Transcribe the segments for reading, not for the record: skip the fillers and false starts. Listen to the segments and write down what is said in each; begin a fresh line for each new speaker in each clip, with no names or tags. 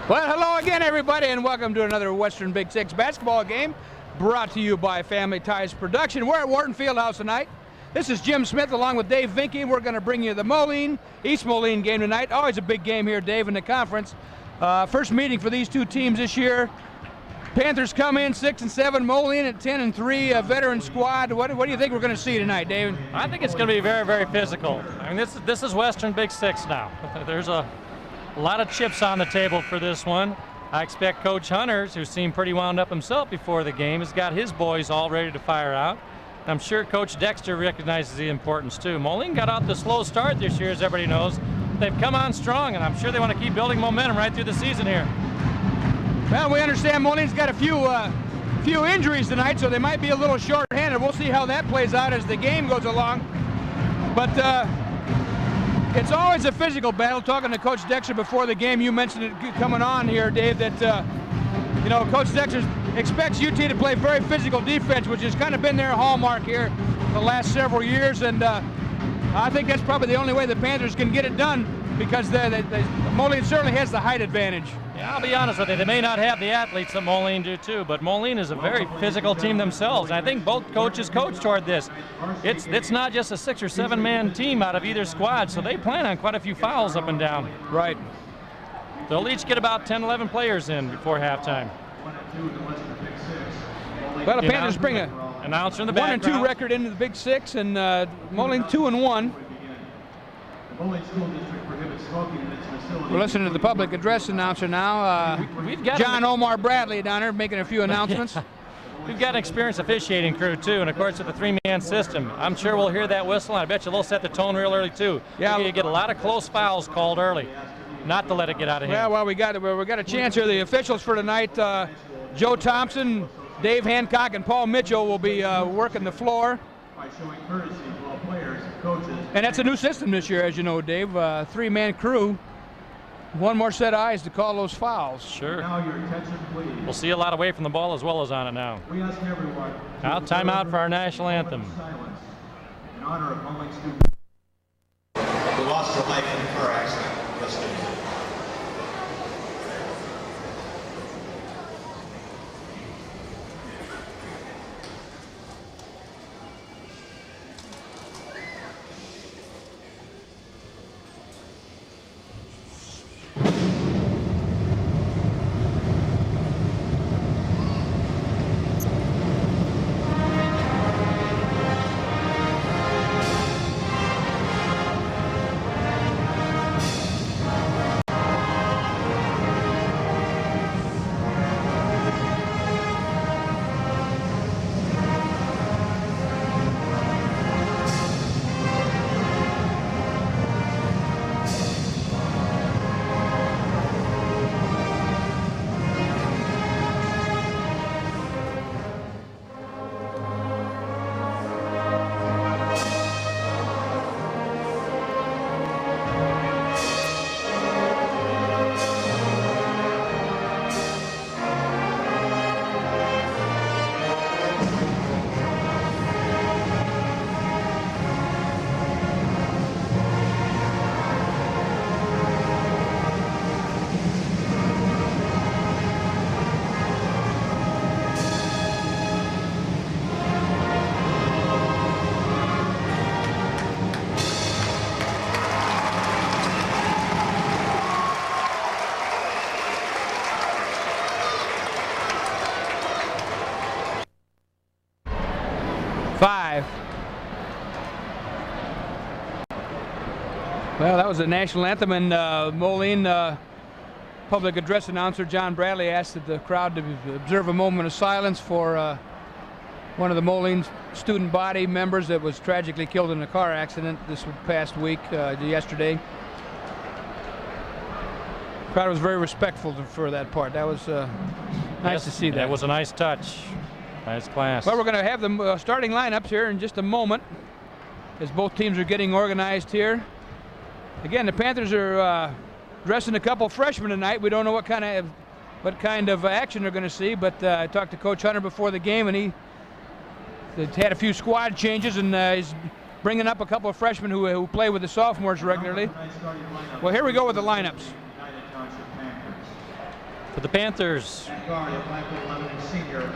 Well, hello again, everybody, and welcome to another Western Big Six basketball game brought to you by Family Ties Production. We're at Wharton Fieldhouse tonight. This is Jim Smith along with Dave Vinke. We're going to bring you the East Moline game tonight. Always a big game here, Dave, in the conference. First meeting for these two teams this year. Panthers come in 6-7, Moline at 10-3, a veteran squad. What do you think we're going to see tonight, Dave?
I think it's going to be very, very physical. I mean, this is Western Big Six now. There's a lot of chips on the table for this one. I expect Coach Hunters, who seemed pretty wound up himself before the game, has got his boys all ready to fire out. I'm sure Coach Dexter recognizes the importance too. Moline got out the slow start this year, as everybody knows. They've come on strong, and I'm sure they want to keep building momentum right through the season here.
Well, we understand Moline's got a few injuries tonight, so they might be a little short-handed. We'll see how that plays out as the game goes along. But it's always a physical battle. Talking to Coach Dexter before the game, you mentioned it coming on here, Dave, that Coach Dexter expects UT to play very physical defense, which has kind of been their hallmark here the last several years, and I think that's probably the only way the Panthers can get it done, because Moline certainly has the height advantage.
Yeah, I'll be honest with you, they may not have the athletes that Moline do too, but Moline is a very physical team themselves, and I think both coaches coach toward this. It's not just a 6 or 7 man team out of either squad, so they plan on quite a few fouls up and down.
Right.
They'll each get about 10, 11 players in before halftime.
Well, the Panthers bring a
announcer in the background.
1-2 record into the Big Six, and Moline 2-1. We're listening to the public address announcer now.
We've got
John Omar Bradley down there making a few announcements.
We've got an experienced officiating crew too, and of course with the 3-man system, I'm sure we'll hear that whistle, and I bet you they'll set the tone real early too.
Yeah,
you get a lot of close fouls called early, not to let it get out of hand.
Well, we got a chance here. The officials for tonight, Joe Thompson, Dave Hancock, and Paul Mitchell will be working the floor. By showing courtesy to all players and coaches. And that's a new system this year, as you know, Dave. 3-man crew. One more set of eyes to call those fouls.
Sure.
Now your attention, please.
We'll see a lot away from the ball as well as on it now.
We ask everyone.
Now timeout for our national anthem.
Silence in honor of Moline students
who lost their life in a car accident yesterday.
Well, that was the national anthem, and Moline public address announcer John Bradley asked the crowd to observe a moment of silence for one of the Moline student body members that was tragically killed in a car accident this past week, yesterday. The crowd was very respectful for that part. That was nice to see that.
That was a nice touch. Nice class.
Well, we're going to have the starting lineups here in just a moment as both teams are getting organized here. Again, the Panthers are dressing a couple freshmen tonight. We don't know what kind of action they're going to see, but I talked to Coach Hunter before the game, and he had a few squad changes, and he's bringing up a couple of freshmen who play with the sophomores regularly. Well, here we go with the lineups.
For the Panthers,
At guard, a 5'11" senior,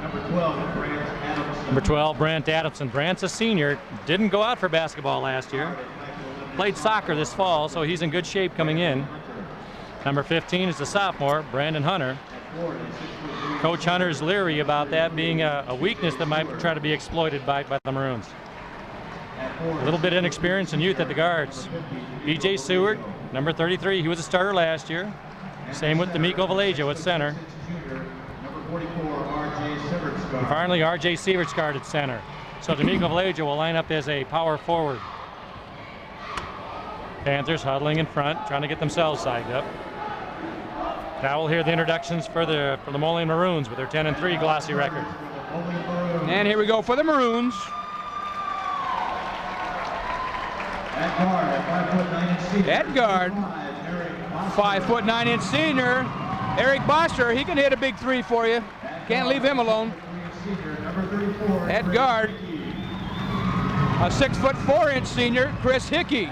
number 12, Brant Adamson.
number 12, Brant Adamson. Brant's a senior, didn't go out for basketball last year. Played soccer this fall, so he's in good shape coming in. Number 15 is the sophomore, Brandon Hunter. Coach Hunter's leery about that being a weakness that might try to be exploited by the Maroons. A little bit inexperienced and youth at the guards. B.J. Seward, number 33, he was a starter last year. Same with D'Amico Vallejo at center. And finally, R.J. Sievertsgaard at center. So D'Amico Vallejo will line up as a power forward. Panthers huddling in front, trying to get themselves sized up. Now we'll hear the introductions for the Moline Maroons with their 10-3 glossy record.
And here we go for the Maroons. At guard, 5'9" senior, Eric Boster. He can hit a big three for you. Can't leave him alone. At guard, a 6'4" senior, Chris Hickey.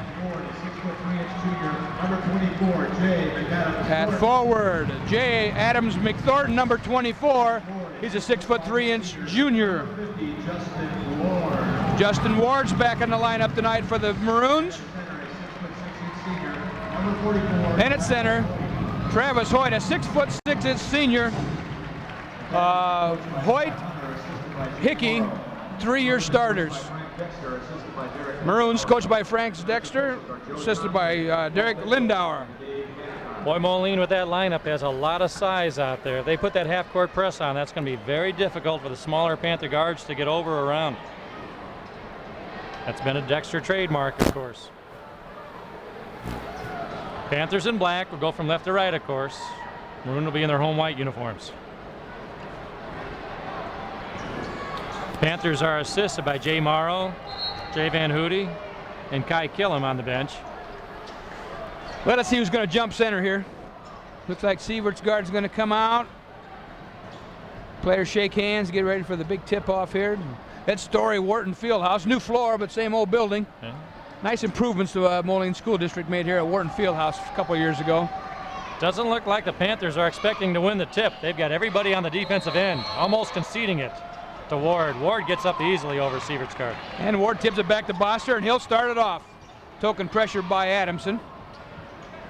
At forward, J. Adams McThornton, number 24. He's a 6'3" junior. Justin Ward's back in the lineup tonight for the Maroons. And at center, Travis Hoyt, a 6'6" senior. Hoyt, Hickey, 3-year starters. Maroons coached by Frank Dexter, assisted by Derek Lindauer.
Boy, Moline with that lineup has a lot of size out there. If they put that half-court press on, that's going to be very difficult for the smaller Panther guards to get over or around. That's been a Dexter trademark, of course. Panthers in black will go from left to right, of course. Maroon will be in their home white uniforms. Panthers are assisted by Jay Morrow, Jay Van Hoody, and Kai Killam on the bench.
Let us see who's going to jump center here. Looks like Sievertsgaard's going to come out. Players shake hands, get ready for the big tip-off here. That's Story Wharton Fieldhouse. New floor, but same old building.
Okay.
Nice improvements the Moline School District made here at Wharton Fieldhouse a couple of years ago.
Doesn't look like the Panthers are expecting to win the tip. They've got everybody on the defensive end, almost conceding it to Ward. Ward gets up easily over Sievertsgaard.
And Ward tips it back to Boster, and he'll start it off. Token pressure by Adamson.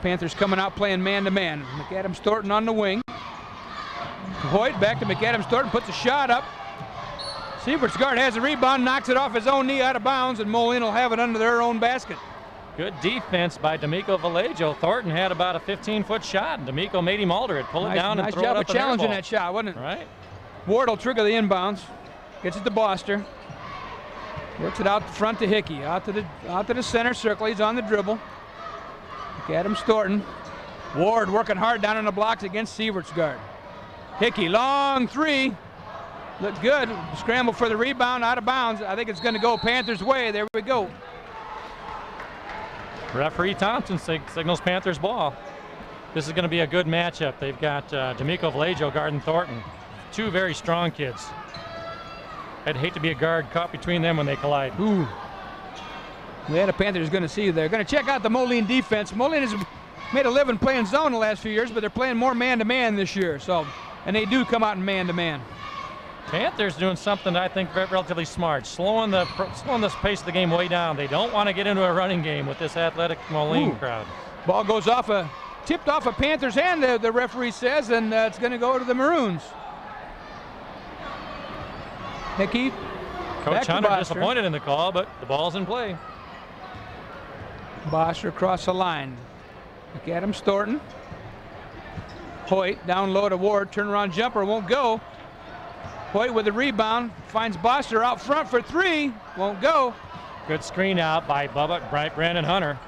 Panthers coming out playing man-to-man. McAdams Thornton on the wing. Hoyt back to McAdams Thornton, puts a shot up. Sievertsgaard has a rebound, knocks it off his own knee out of bounds, and Moline will have it under their own basket.
Good defense by D'Amico Vallejo. Thornton had about a 15-foot shot, and D'Amico made him alter it, pull it down, and throw it up.
Nice job of challenging that shot, wasn't it?
Right.
Ward will trigger the inbounds, gets it to Boster, works it out front to Hickey, out to the center circle. He's on the dribble. McAdams Thornton. Ward working hard down on the blocks against Sievertsgaard. Hickey, long three. Looked good. Scramble for the rebound, out of bounds. I think it's going to go Panthers' way. There we go.
Referee Thompson signals Panthers ball. This is going to be a good matchup. They've got D'Amico Vallejo guarding Thornton. Two very strong kids. I'd hate to be a guard caught between them when they collide.
Ooh. Yeah, the Panthers are going to see you there. Going to check out the Moline defense. Moline has made a living playing zone the last few years, but they're playing more man-to-man this year. And they do come out in man-to-man.
Panthers doing something I think relatively smart, slowing the pace of the game way down. They don't want to get into a running game with this athletic Moline crowd.
Ball goes off tipped off a Panthers hand, the referee says, and it's going to go to the Maroons. Hickey.
Coach Hunter disappointed in the call, but the ball's in play.
Boster across the line. McAdams Thornton. Hoyt down low to Ward. Turnaround jumper won't go. Hoyt with the rebound. Finds Boster out front for three. Won't go.
Good screen out by Brandon Hunter.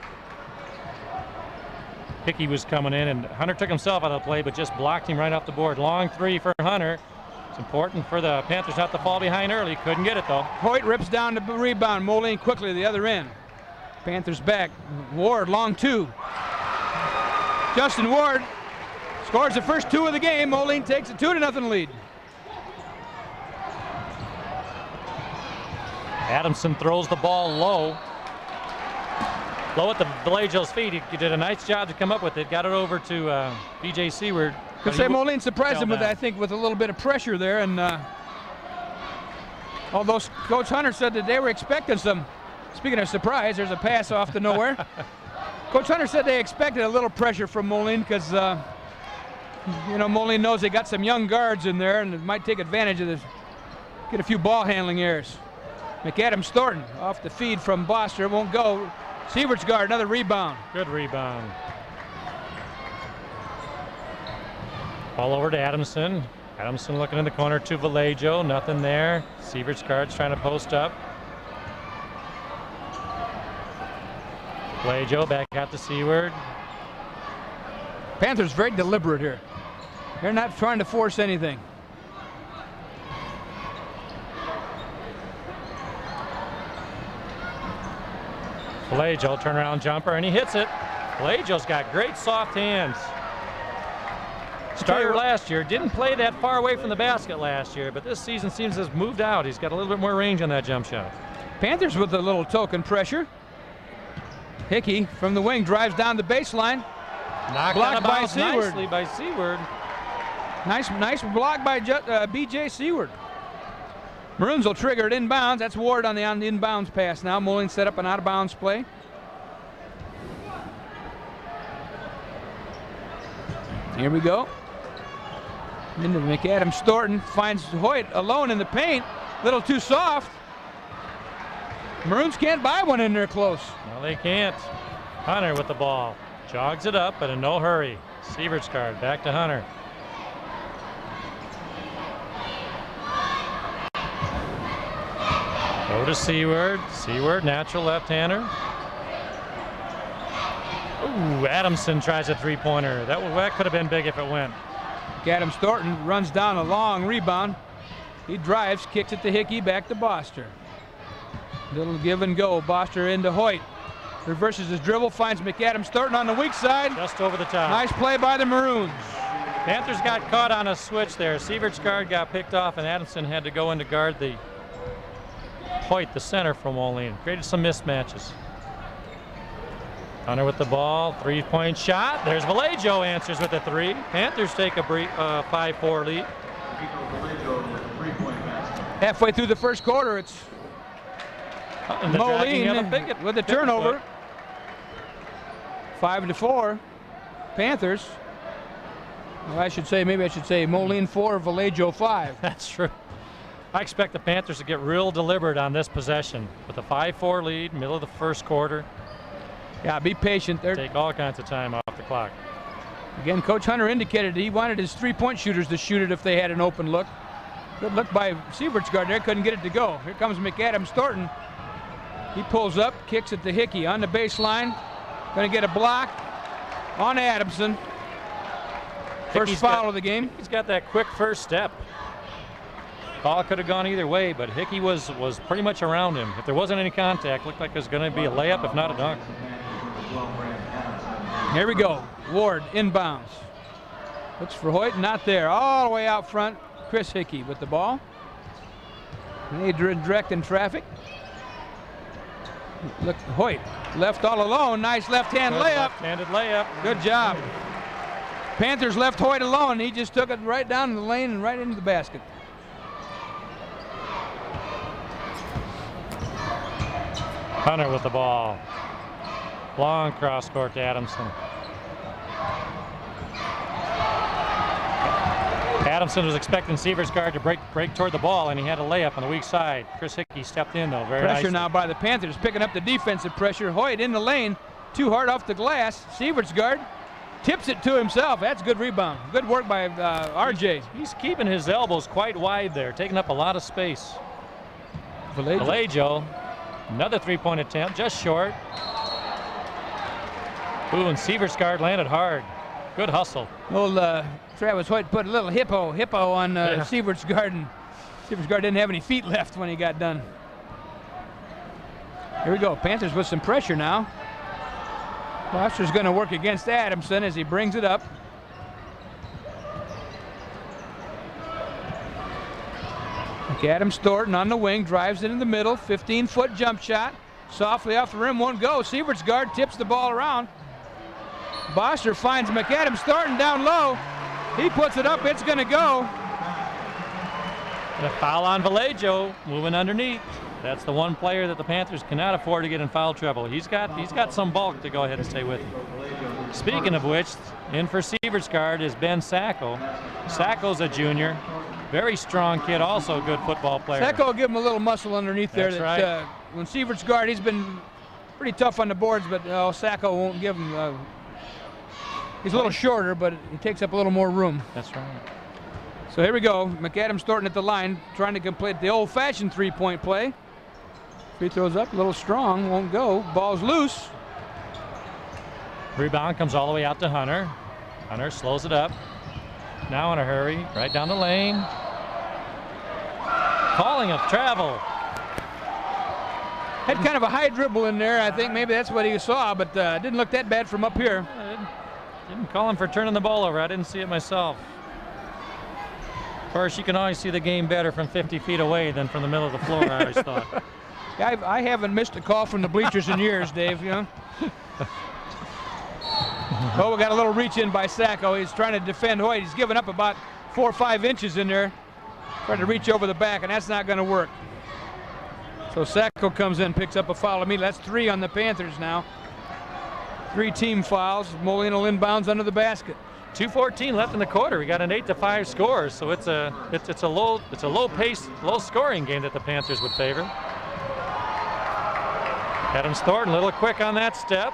Hickey was coming in, and Hunter took himself out of the play, but just blocked him right off the board. Long three for Hunter. It's important for the Panthers not to fall behind early. Couldn't get it, though.
Hoyt rips down the rebound. Moline quickly to the other end. Panthers back. Ward, long two. Justin Ward scores the first two of the game. Moline takes a 2-0 lead.
Adamson throws the ball low at the Vallejo's feet. He did a nice job to come up with it. Got it over to B.J. Seward.
Could say Moline surprised him with, I think, with a little bit of pressure there. And although Coach Hunter said that they were expecting some, speaking of surprise, there's a pass off to nowhere. Coach Hunter said they expected a little pressure from Moline because, you know, Moline knows they got some young guards in there and it might take advantage of this, get a few ball handling errors. McAdams Thornton off the feed from Boster, won't go. Sievert's guard, another rebound.
Good rebound. Ball over to Adamson. Adamson looking in the corner to Vallejo, nothing there. Sievert's guard's trying to post up. Vallejo back out to Seward.
Panthers very deliberate here. They're not trying to force anything.
Vallejo turnaround jumper and he hits it. Vallejo's got great soft hands. Starter last year, didn't play that far away from the basket last year, but this season seems to have moved out. He's got a little bit more range on that jump shot.
Panthers with a little token pressure. Hickey from the wing drives down the baseline.
Blocked by Seward. Nicely by Seward.
Nice block by B.J. Seward. Maroons will trigger it inbounds. That's Ward on the inbounds pass now. Moline set up an out-of-bounds play. Here we go. Into McAdams Thornton finds Hoyt alone in the paint. Little too soft. Maroons can't buy one in there close.
No, they can't. Hunter with the ball. Jogs it up, but in no hurry. Sievert's guard back to Hunter. Go to Seward. Seward, natural left-hander. Ooh, Adamson tries a three-pointer. That could have been big if it went.
Adams Thornton runs down a long rebound. He drives, kicks it to Hickey, back to Boster. Little give and go. Boster into Hoyt. Reverses his dribble, finds McAdams Thornton on the weak side.
Just over the top.
Nice play by the Maroons.
Panthers got caught on a switch there. Sievert's guard got picked off, and Adamson had to go in to guard the Hoyt, the center from Moline. Created some mismatches. Hunter with the ball, three-point shot. There's Vallejo answers with a three. Panthers take a 5-4 lead.
Halfway through the first quarter, it's Moline with the turnover. 5-4. Panthers. Well, maybe I should say Moline 4, Vallejo 5.
That's true. I expect the Panthers to get real deliberate on this possession with a 5-4 lead, middle of the first quarter.
Yeah, be patient.
Take all kinds of time off the clock.
Again, Coach Hunter indicated he wanted his three-point shooters to shoot it if they had an open look. Good look by Sievert's guard there, couldn't get it to go. Here comes McAdams Thornton. He pulls up, kicks it to Hickey on the baseline. Gonna get a block on Adamson. First foul of the game.
He's got that quick first step. Call could have gone either way, but Hickey was pretty much around him. If there wasn't any contact, looked like it was going to be a layup, if not a dunk.
Here we go. Ward inbounds. Looks for Hoyt, not there. All the way out front, Chris Hickey with the ball. They directing traffic. Look, Hoyt left all alone. Nice left-hand layup.
Left-handed layup.
Good job. Panthers left Hoyt alone. He just took it right down the lane and right into the basket.
Hunter with the ball. Long cross court to Adamson. Adamson was expecting Sievert's guard to break toward the ball, and he had a layup on the weak side. Chris Hickey stepped in, though, very
Pressure
nicely.
now by the Panthers, picking up the defensive pressure. Hoyt in the lane, too hard off the glass. Sievert's guard tips it to himself. That's good rebound. Good work by RJ.
He's keeping his elbows quite wide there, taking up a lot of space. Vallejo, another three-point attempt, just short. Ooh, and Sievert's guard landed hard. Good hustle.
Old Travis Hoyt put a little hippo on Sievert's guard, and Sievert's guard didn't have any feet left when he got done. Here we go. Panthers with some pressure now. Foster's going to work against Adamson as he brings it up. McAdams Thornton on the wing, drives it in the middle, 15-foot jump shot. Softly off the rim, won't go. Sievert's guard tips the ball around. Boster finds McAdams Thornton down low. He puts it up. It's going to go.
And a foul on Vallejo, moving underneath. That's the one player that the Panthers cannot afford to get in foul trouble. He's got some bulk to go ahead and stay with him. Speaking of which, in for Sievert's guard is Ben Sacco. Sacco's a junior. Very strong kid, also a good football player.
Sacco will give him a little muscle underneath there.
That's right.
When Sievert's guard, he's been pretty tough on the boards, but Sacco won't give him. He's a little shorter, but he takes up a little more room.
That's right.
So here we go. McAdams Thornton at the line, trying to complete the old-fashioned three-point play. Free throws up, a little strong, won't go. Ball's loose.
Rebound comes all the way out to Hunter. Hunter slows it up. Now in a hurry, right down the lane. Calling of travel.
Had kind of a high dribble in there. I think maybe that's what he saw, but didn't look that bad from up here.
Didn't call him for turning the ball over. I didn't see it myself. Of course, you can always see the game better from 50 feet away than from the middle of the floor, I always thought.
Yeah, I haven't missed a call from the bleachers in years, Dave, you know. Oh, we got a little reach in by Sacco. He's trying to defend Hoyt. He's given up about 4 or 5 inches in there. Trying to reach over the back, and that's not going to work. So Sacco comes in, picks up a foul immediately. That's 3 on the Panthers now. 3 team fouls. Moline will inbounds under the basket.
2:14 left in the quarter. We got an 8-5 score, so it's a low pace, low scoring game that the Panthers would favor. Adams Thornton a little quick on that step,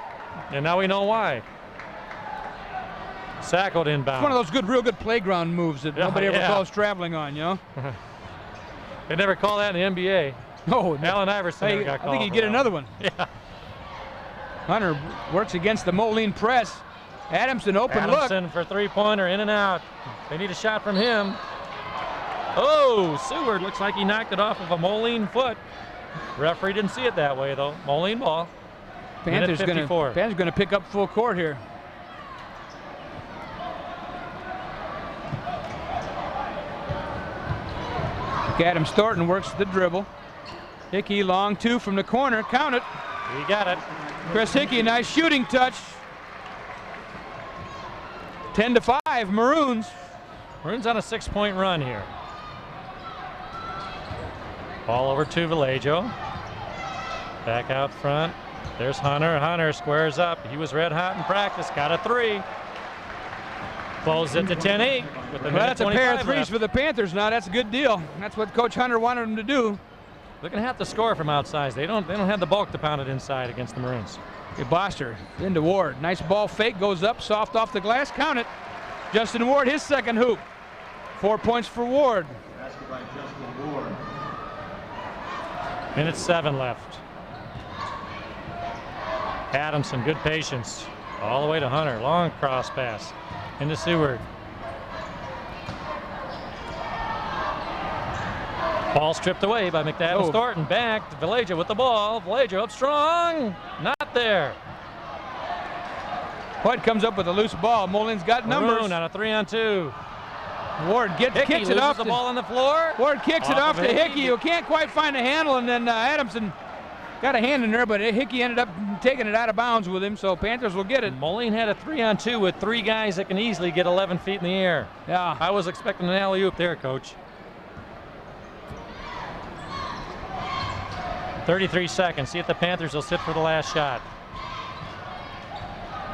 and now we know why. Sacco inbound.
It's one of those real good playground moves that nobody ever calls traveling on, you know.
They never call that in the NBA.
No,
Allen Iverson never got
I
called.
think he'd get another one.
Yeah.
Hunter works against the Moline press. Adamson open look.
Adamson for three-pointer, in and out. They need a shot from him. Oh, Seward looks like he knocked it off of a Moline foot. Referee didn't see it that way though. Moline ball.
Panthers going to pick up full court here. Adams Thornton works the dribble. Hickey long 2 from the corner. Count it.
He got it.
Chris Hickey, nice shooting touch. 10-5, Maroons.
Maroons on a 6-point run here. Ball over to Vallejo. Back out front. There's Hunter. Hunter squares up. He was red hot in practice. Got a 3. Closes it to 10-8. Well,
that's a pair of threes for the Panthers now. That's a good deal. That's what Coach Hunter wanted them to do.
They're going to have to score from outside. They don't have the bulk to pound it inside against the Maroons.
Boster into Ward. Nice ball fake, goes up, soft off the glass. Count it. Justin Ward, his second hoop. 4 points for Ward.
Basket by Justin Ward.
Minute 7 left. Adamson, good patience. All the way to Hunter. Long cross pass into Seward. Ball stripped away by McAdams Thornton. Back to Vallejo with the ball. Vallejo up strong. Not there.
Hoyt comes up with a loose ball. Moline's got numbers.
Maroon on a 3-on-2.
Ward kicks it off.
The ball on the floor.
Ward kicks it off to Hickey, who can't quite find a handle, and then Adamson got a hand in there, but Hickey ended up taking it out of bounds with him, so Panthers will get it.
Moline had a 3-on-2 with 3 guys that can easily get 11 feet in the air.
Yeah.
I was expecting an alley-oop there, Coach. 33 seconds. See if the Panthers will sit for the last shot.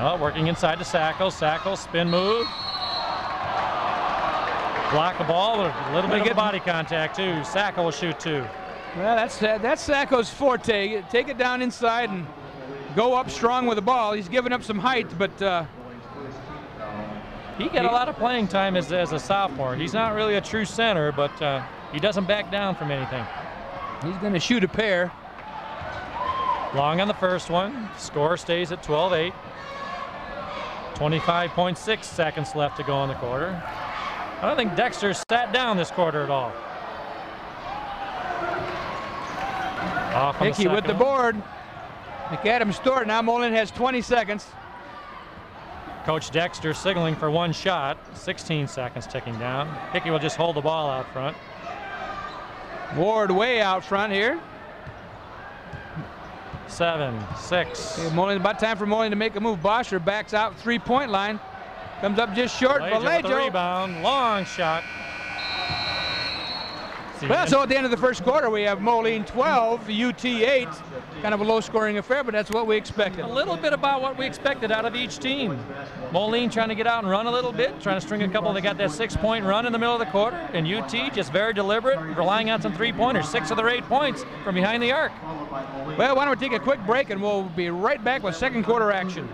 Oh, working inside to Sacco. Sacco, spin move. Block the ball with a little bit of body contact, too. Sacco will shoot 2.
Well, that's Sacco's forte. Take it down inside and go up strong with the ball. He's given up some height, but
he got a lot of playing time as a sophomore. He's not really a true center, but he doesn't back down from anything.
He's going to shoot a pair.
Long on the first one. Score stays at 12-8. 25.6 seconds left to go in the quarter. I don't think Dexter sat down this quarter at all.
Hickey with the board. McAdams Thornton. Now Moline has 20 seconds.
Coach Dexter signaling for 1 shot. 16 seconds ticking down. Hickey will just hold the ball out front.
Ward way out front here.
7, 6.
Okay, Moline, about time for Moline to make a move. Bosher backs out 3-point line. Comes up just short.
Vallejo with the
Vallejo.
rebound. Long shot.
Well, so at the end of the first quarter, we have Moline 12, U.T.H. Kind of a low-scoring affair, but that's what we expected.
A little bit about what we expected out of each team. Moline trying to get out and run a little bit, trying to string a couple. They got that 6-point run in the middle of the quarter, and UT just very deliberate, relying on some three-pointers. 6 of their 8 points from behind the arc.
Well, why don't we take a quick break, and we'll be right back with second quarter action.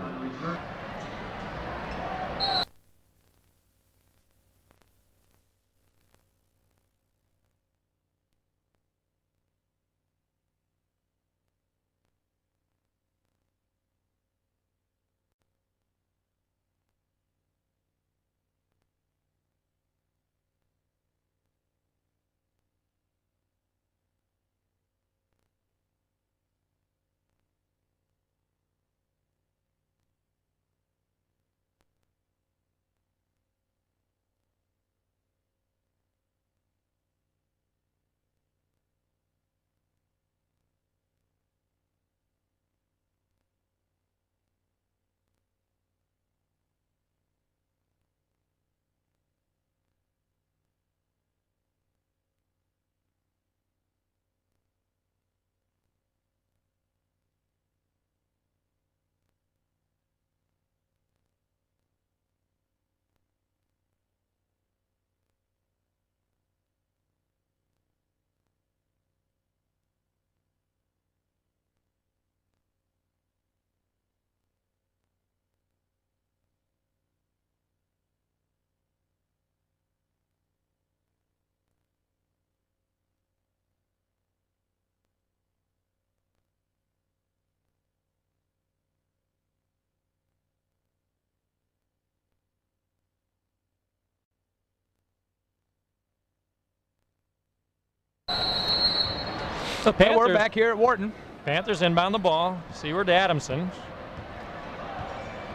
So Panthers,
We're back here at Wharton.
Panthers inbound the ball. Seward to Adamson.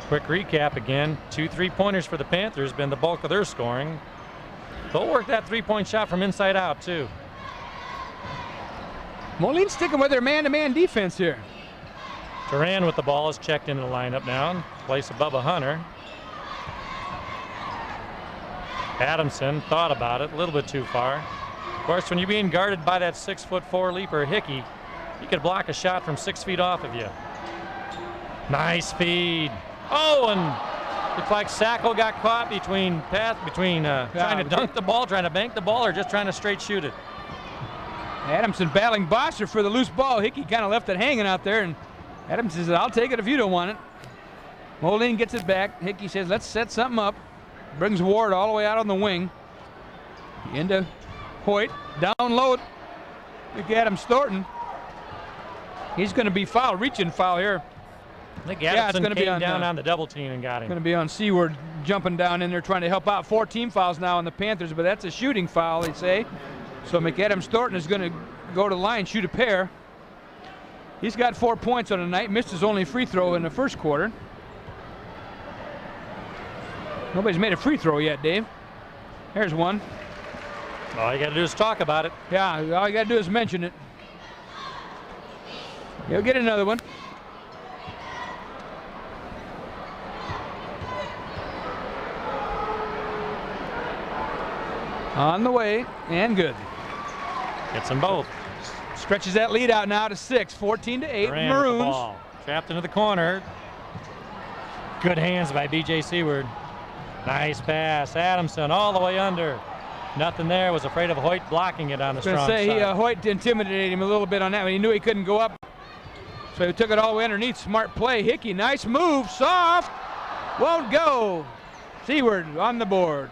Quick recap again. 2 3-pointers for the Panthers, been the bulk of their scoring. They'll work that 3-point shot from inside out, too.
Moline sticking with their man-to-man defense here.
Duran with the ball is checked into the lineup now in place of Bubba Hunter. Adamson thought about it a little bit too far. Of course, when you're being guarded by that 6'4" leaper Hickey, he could block a shot from 6 feet off of you. Nice feed. Oh, and looks like Sacco got caught between trying to dunk the ball, trying to bank the ball, or just trying to straight shoot it.
Adamson battling Bosser for the loose ball. Hickey kind of left it hanging out there, and Adamson says, I'll take it if you don't want it. Moline gets it back. Hickey says, let's set something up. Brings Ward all the way out on the wing. Into Hoyt, down low. Look at Adam Thornton. He's going to be fouled, reaching foul here.
I think Adamson came down on the double team and got him.
Going to be on Seward, jumping down in there trying to help out. 4 team fouls now on the Panthers, but that's a shooting foul, they say. So McAdams Thornton is going to go to the line, shoot a pair. He's got 4 points on the night, missed his only free throw in the first quarter. Nobody's made a free throw yet, Dave. There's one.
All you got to do is talk about it.
Yeah, all you got to do is mention it. He'll get another one. On the way, and good.
Gets them both.
Stretches that lead out now to 6, 14-8, Maroons.
Ball. Trapped into the corner. Good hands by B.J. Seward. Nice pass. Adamson all the way under. Nothing there. Was afraid of Hoyt blocking it on the strong side.
Hoyt intimidated him a little bit on that one. He knew he couldn't go up, so he took it all the way underneath. Smart play. Hickey, nice move. Soft. Won't go. Seward on the board.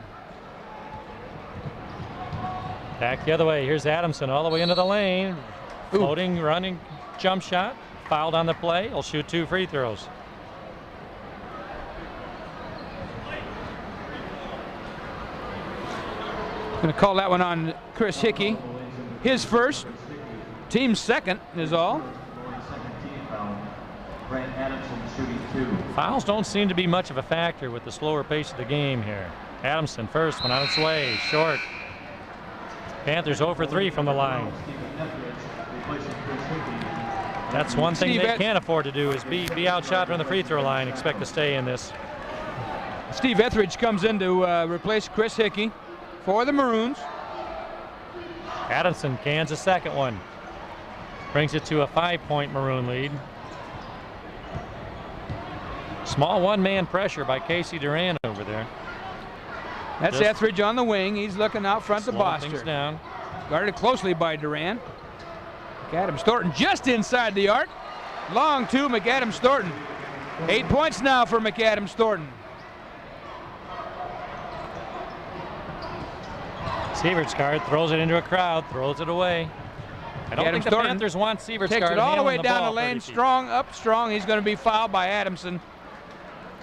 Back the other way. Here's Adamson all the way into the lane. Floating, running, jump shot. Fouled on the play. He'll shoot 2 free throws.
Going to call that one on Chris Hickey. His first, team second is all.
Fouls don't seem to be much of a factor with the slower pace of the game here. Adamson first one on its way, short. Panthers 0 for 3 from the line. That's one thing they can't afford to do is be outshot from the free throw line, expect to stay in this.
Steve Etheridge comes in to replace Chris Hickey for the Maroons.
Addison cans a second one. Brings it to a 5-point Maroon lead. Small one-man pressure by Casey Duran over there.
That's
Just
Etheridge on the wing. He's looking out front to
slowing things
Boster.
down.
Guarded closely by Duran. McAdams Thornton just inside the arc. Long two, McAdams Thornton. 8 points now for McAdams Thornton.
Sievertsgaard throws it into a crowd, throws it away. I don't think the
Thornton
Panthers want Sievertsgaard
takes it all the way
handling
down the
ball
lane,
30 feet.
strong, up strong. He's going to be fouled by Adamson.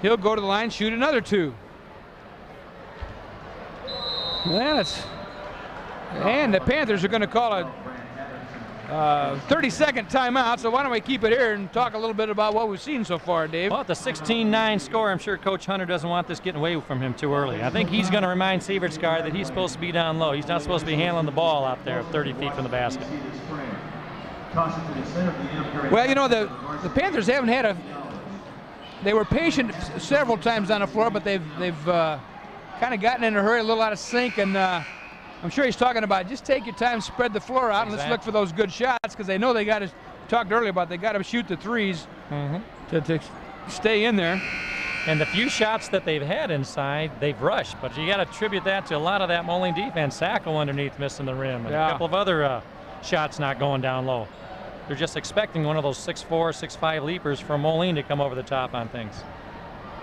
He'll go to the line, shoot another two. Well, and the Panthers are going to call a 30-second timeout, so why don't we keep it here and talk a little bit about what we've seen so far, Dave.
Well, at the 16-9 score, I'm sure Coach Hunter doesn't want this getting away from him too early. I think he's going to remind Sievertsgaard that he's supposed to be down low. He's not supposed to be handling the ball out there 30 feet from the basket.
Well, you know, the Panthers haven't had they were patient several times on the floor, but they've kind of gotten in a hurry, a little out of sync, and I'm sure he's talking about just take your time, spread the floor out, and let's look for those good shots, because they know they got to, talked earlier about they got to shoot the threes to stay in there.
And the few shots that they've had inside, they've rushed, but you got to attribute that to a lot of that Moline defense. Sacco underneath missing the rim, and a couple of other shots not going down low. They're just expecting one of those 6'4", 6'5" leapers from Moline to come over the top on things.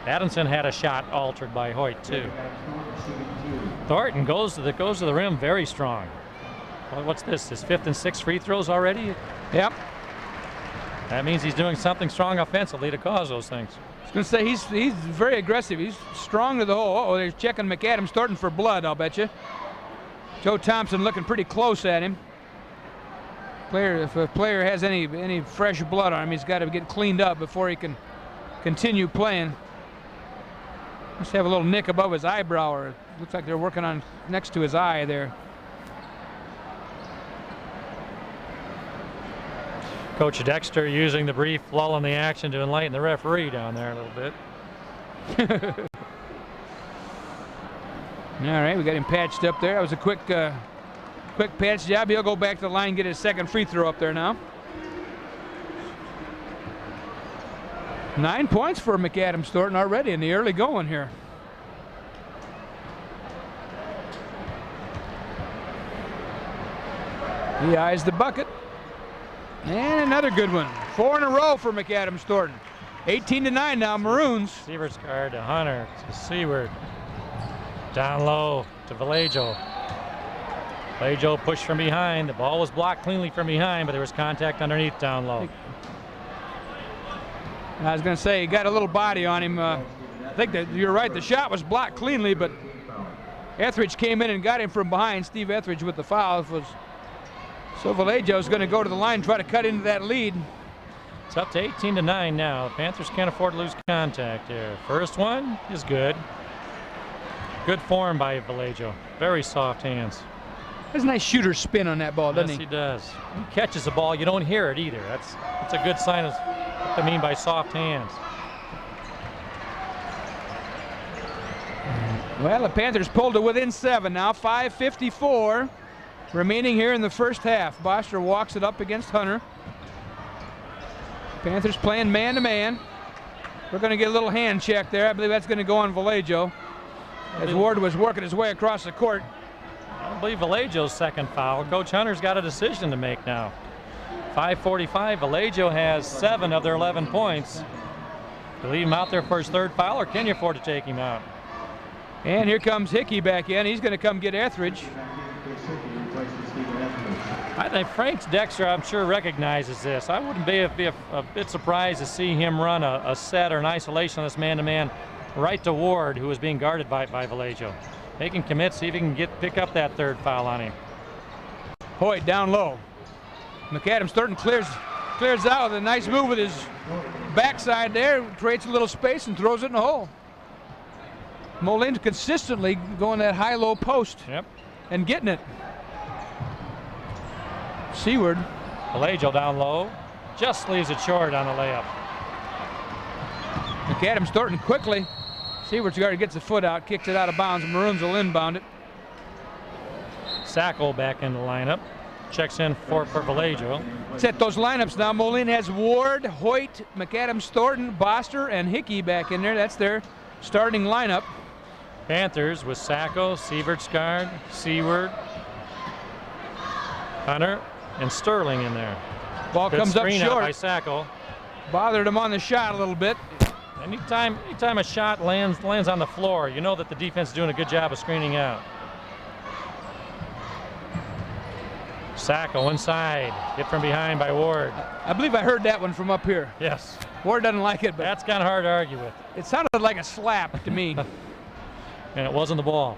Adamson had a shot altered by Hoyt too. Thornton goes to the rim very strong. Well, what's this? His 5th and 6th free throws already?
Yep.
That means he's doing something strong offensively to cause those things.
I was going to say he's very aggressive. He's strong to the hole. Oh, they're checking McAdams Thornton for blood, I'll bet you. Joe Thompson looking pretty close at him. If a player has any fresh blood on him, he's got to get cleaned up before he can continue playing. Must have a little nick above his eyebrow, or it looks like they're working on next to his eye there.
Coach Dexter using the brief lull in the action to enlighten the referee down there a little bit.
All right, we got him patched up there. That was a quick patch job. He'll go back to the line and get his second free throw up there now. 9 points for McAdams Thornton already in the early going here. He eyes the bucket. And another good one. 4 in a row for McAdams Thornton. 18-9 now, Maroons.
Sievertsgaard to Hunter to Seward. Down low to Vallejo. Vallejo pushed from behind. The ball was blocked cleanly from behind, but there was contact underneath down low.
I was going to say, he got a little body on him. I think that you're right, the shot was blocked cleanly, but Etheridge came in and got him from behind. Steve Etheridge with the foul. So Vallejo is going to go to the line and try to cut into that lead.
It's up to 18-9 now. The Panthers can't afford to lose contact here. First one is good. Good form by Vallejo. Very soft hands.
There's a nice shooter spin on that ball, doesn't
Yes, he does. He catches the ball, you don't hear it either. That's a good sign of what I mean by soft hands.
Well, the Panthers pulled to within 7 now. 5:54 remaining here in the first half. Boster walks it up against Hunter. Panthers playing man-to-man. We're going to get a little hand check there. I believe that's going to go on Vallejo, as Ward was working his way across the court.
I believe Vallejo's second foul. Coach Hunter's got a decision to make now. 5:45. Vallejo has 7 of their 11 points. To leave him out there for his third foul, or can you afford to take him out?
And here comes Hickey back in. He's going to come get Etheridge.
I think Frank Dexter, I'm sure, recognizes this. I wouldn't be a bit surprised to see him run a set or an isolation on this man-to-man right to Ward, who was being guarded by Vallejo. They can commit, see if he can pick up that third foul on him.
Hoyt down low. McAdams Thornton clears out with a nice move with his backside there, creates a little space and throws it in the hole. Moline consistently going that high-low post and getting it. Seward.
Vallejo down low, just leaves it short on the layup.
McAdams Thornton quickly. See Seward's guard gets the foot out, kicks it out of bounds. Maroons will inbound it.
Sacco back in the lineup. Checks in for Pervalejo.
Set those lineups now. Moline has Ward, Hoyt, McAdams, Thornton, Boster, and Hickey back in there. That's their starting lineup.
Panthers with Sacco, Sievertsgaard, Seward, Hunter, and Sterling in there.
Ball
Good
comes up
screen
short.
out by Sacco.
Bothered him on the shot a little bit.
Anytime a shot lands on the floor, you know that the defense is doing a good job of screening out. Sacco inside, hit from behind by Ward.
I believe I heard that one from up here.
Yes.
Ward doesn't like it, but
That's kind of hard to argue with.
it sounded like a slap to me.
And it wasn't the ball.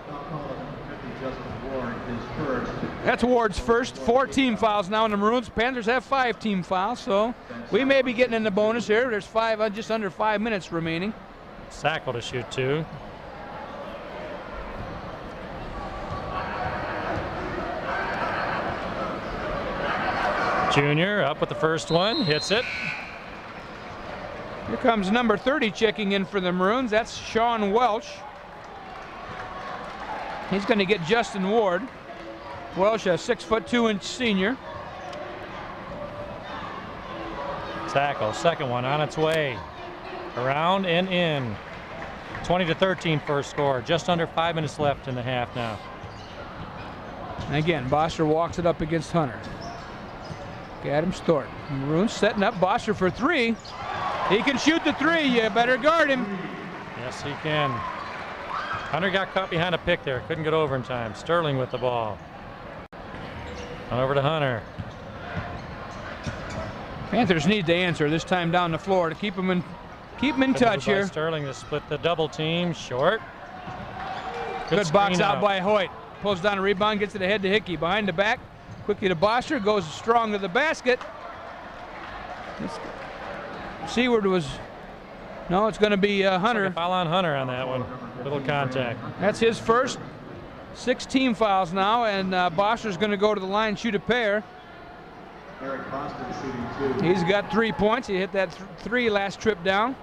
Foul call on number 50, Justin Ward, his first.
That's Ward's first. 4 team fouls now in the Maroons. Panthers have 5 team fouls, so we may be getting in the bonus here. There's just under 5 minutes remaining.
Sacco to shoot 2. Junior up with the first one, hits it.
Here comes number 30 checking in for the Maroons. That's Sean Welsh. He's going to get Justin Ward. Welsh, a 6'2" senior.
Sacco, second one on its way. Around and in. 20-13 first score. Just under 5 minutes left in the half now.
And again, Boster walks it up against Hunter. Adams Thornton. Maroons setting up Boster for 3. He can shoot the 3. You better guard him.
Yes, he can. Hunter got caught behind a pick there. Couldn't get over in time. Sterling with the ball. On over to Hunter.
Panthers need to answer this time down the floor to keep him in touch here.
Sterling to split the double team. Short.
Good box out by Hoyt. Pulls down a rebound, gets it ahead to Hickey. Behind the back. Quickly to Boster. Goes strong to the basket. Seward was... No, it's going to be Hunter.
Like a foul on Hunter on that one. Little contact.
That's his first. 6 team fouls now, and Boster's going to go to the line, shoot a pair.
Eric Boston shooting 2.
He's got 3 points. He hit that 3 last trip down.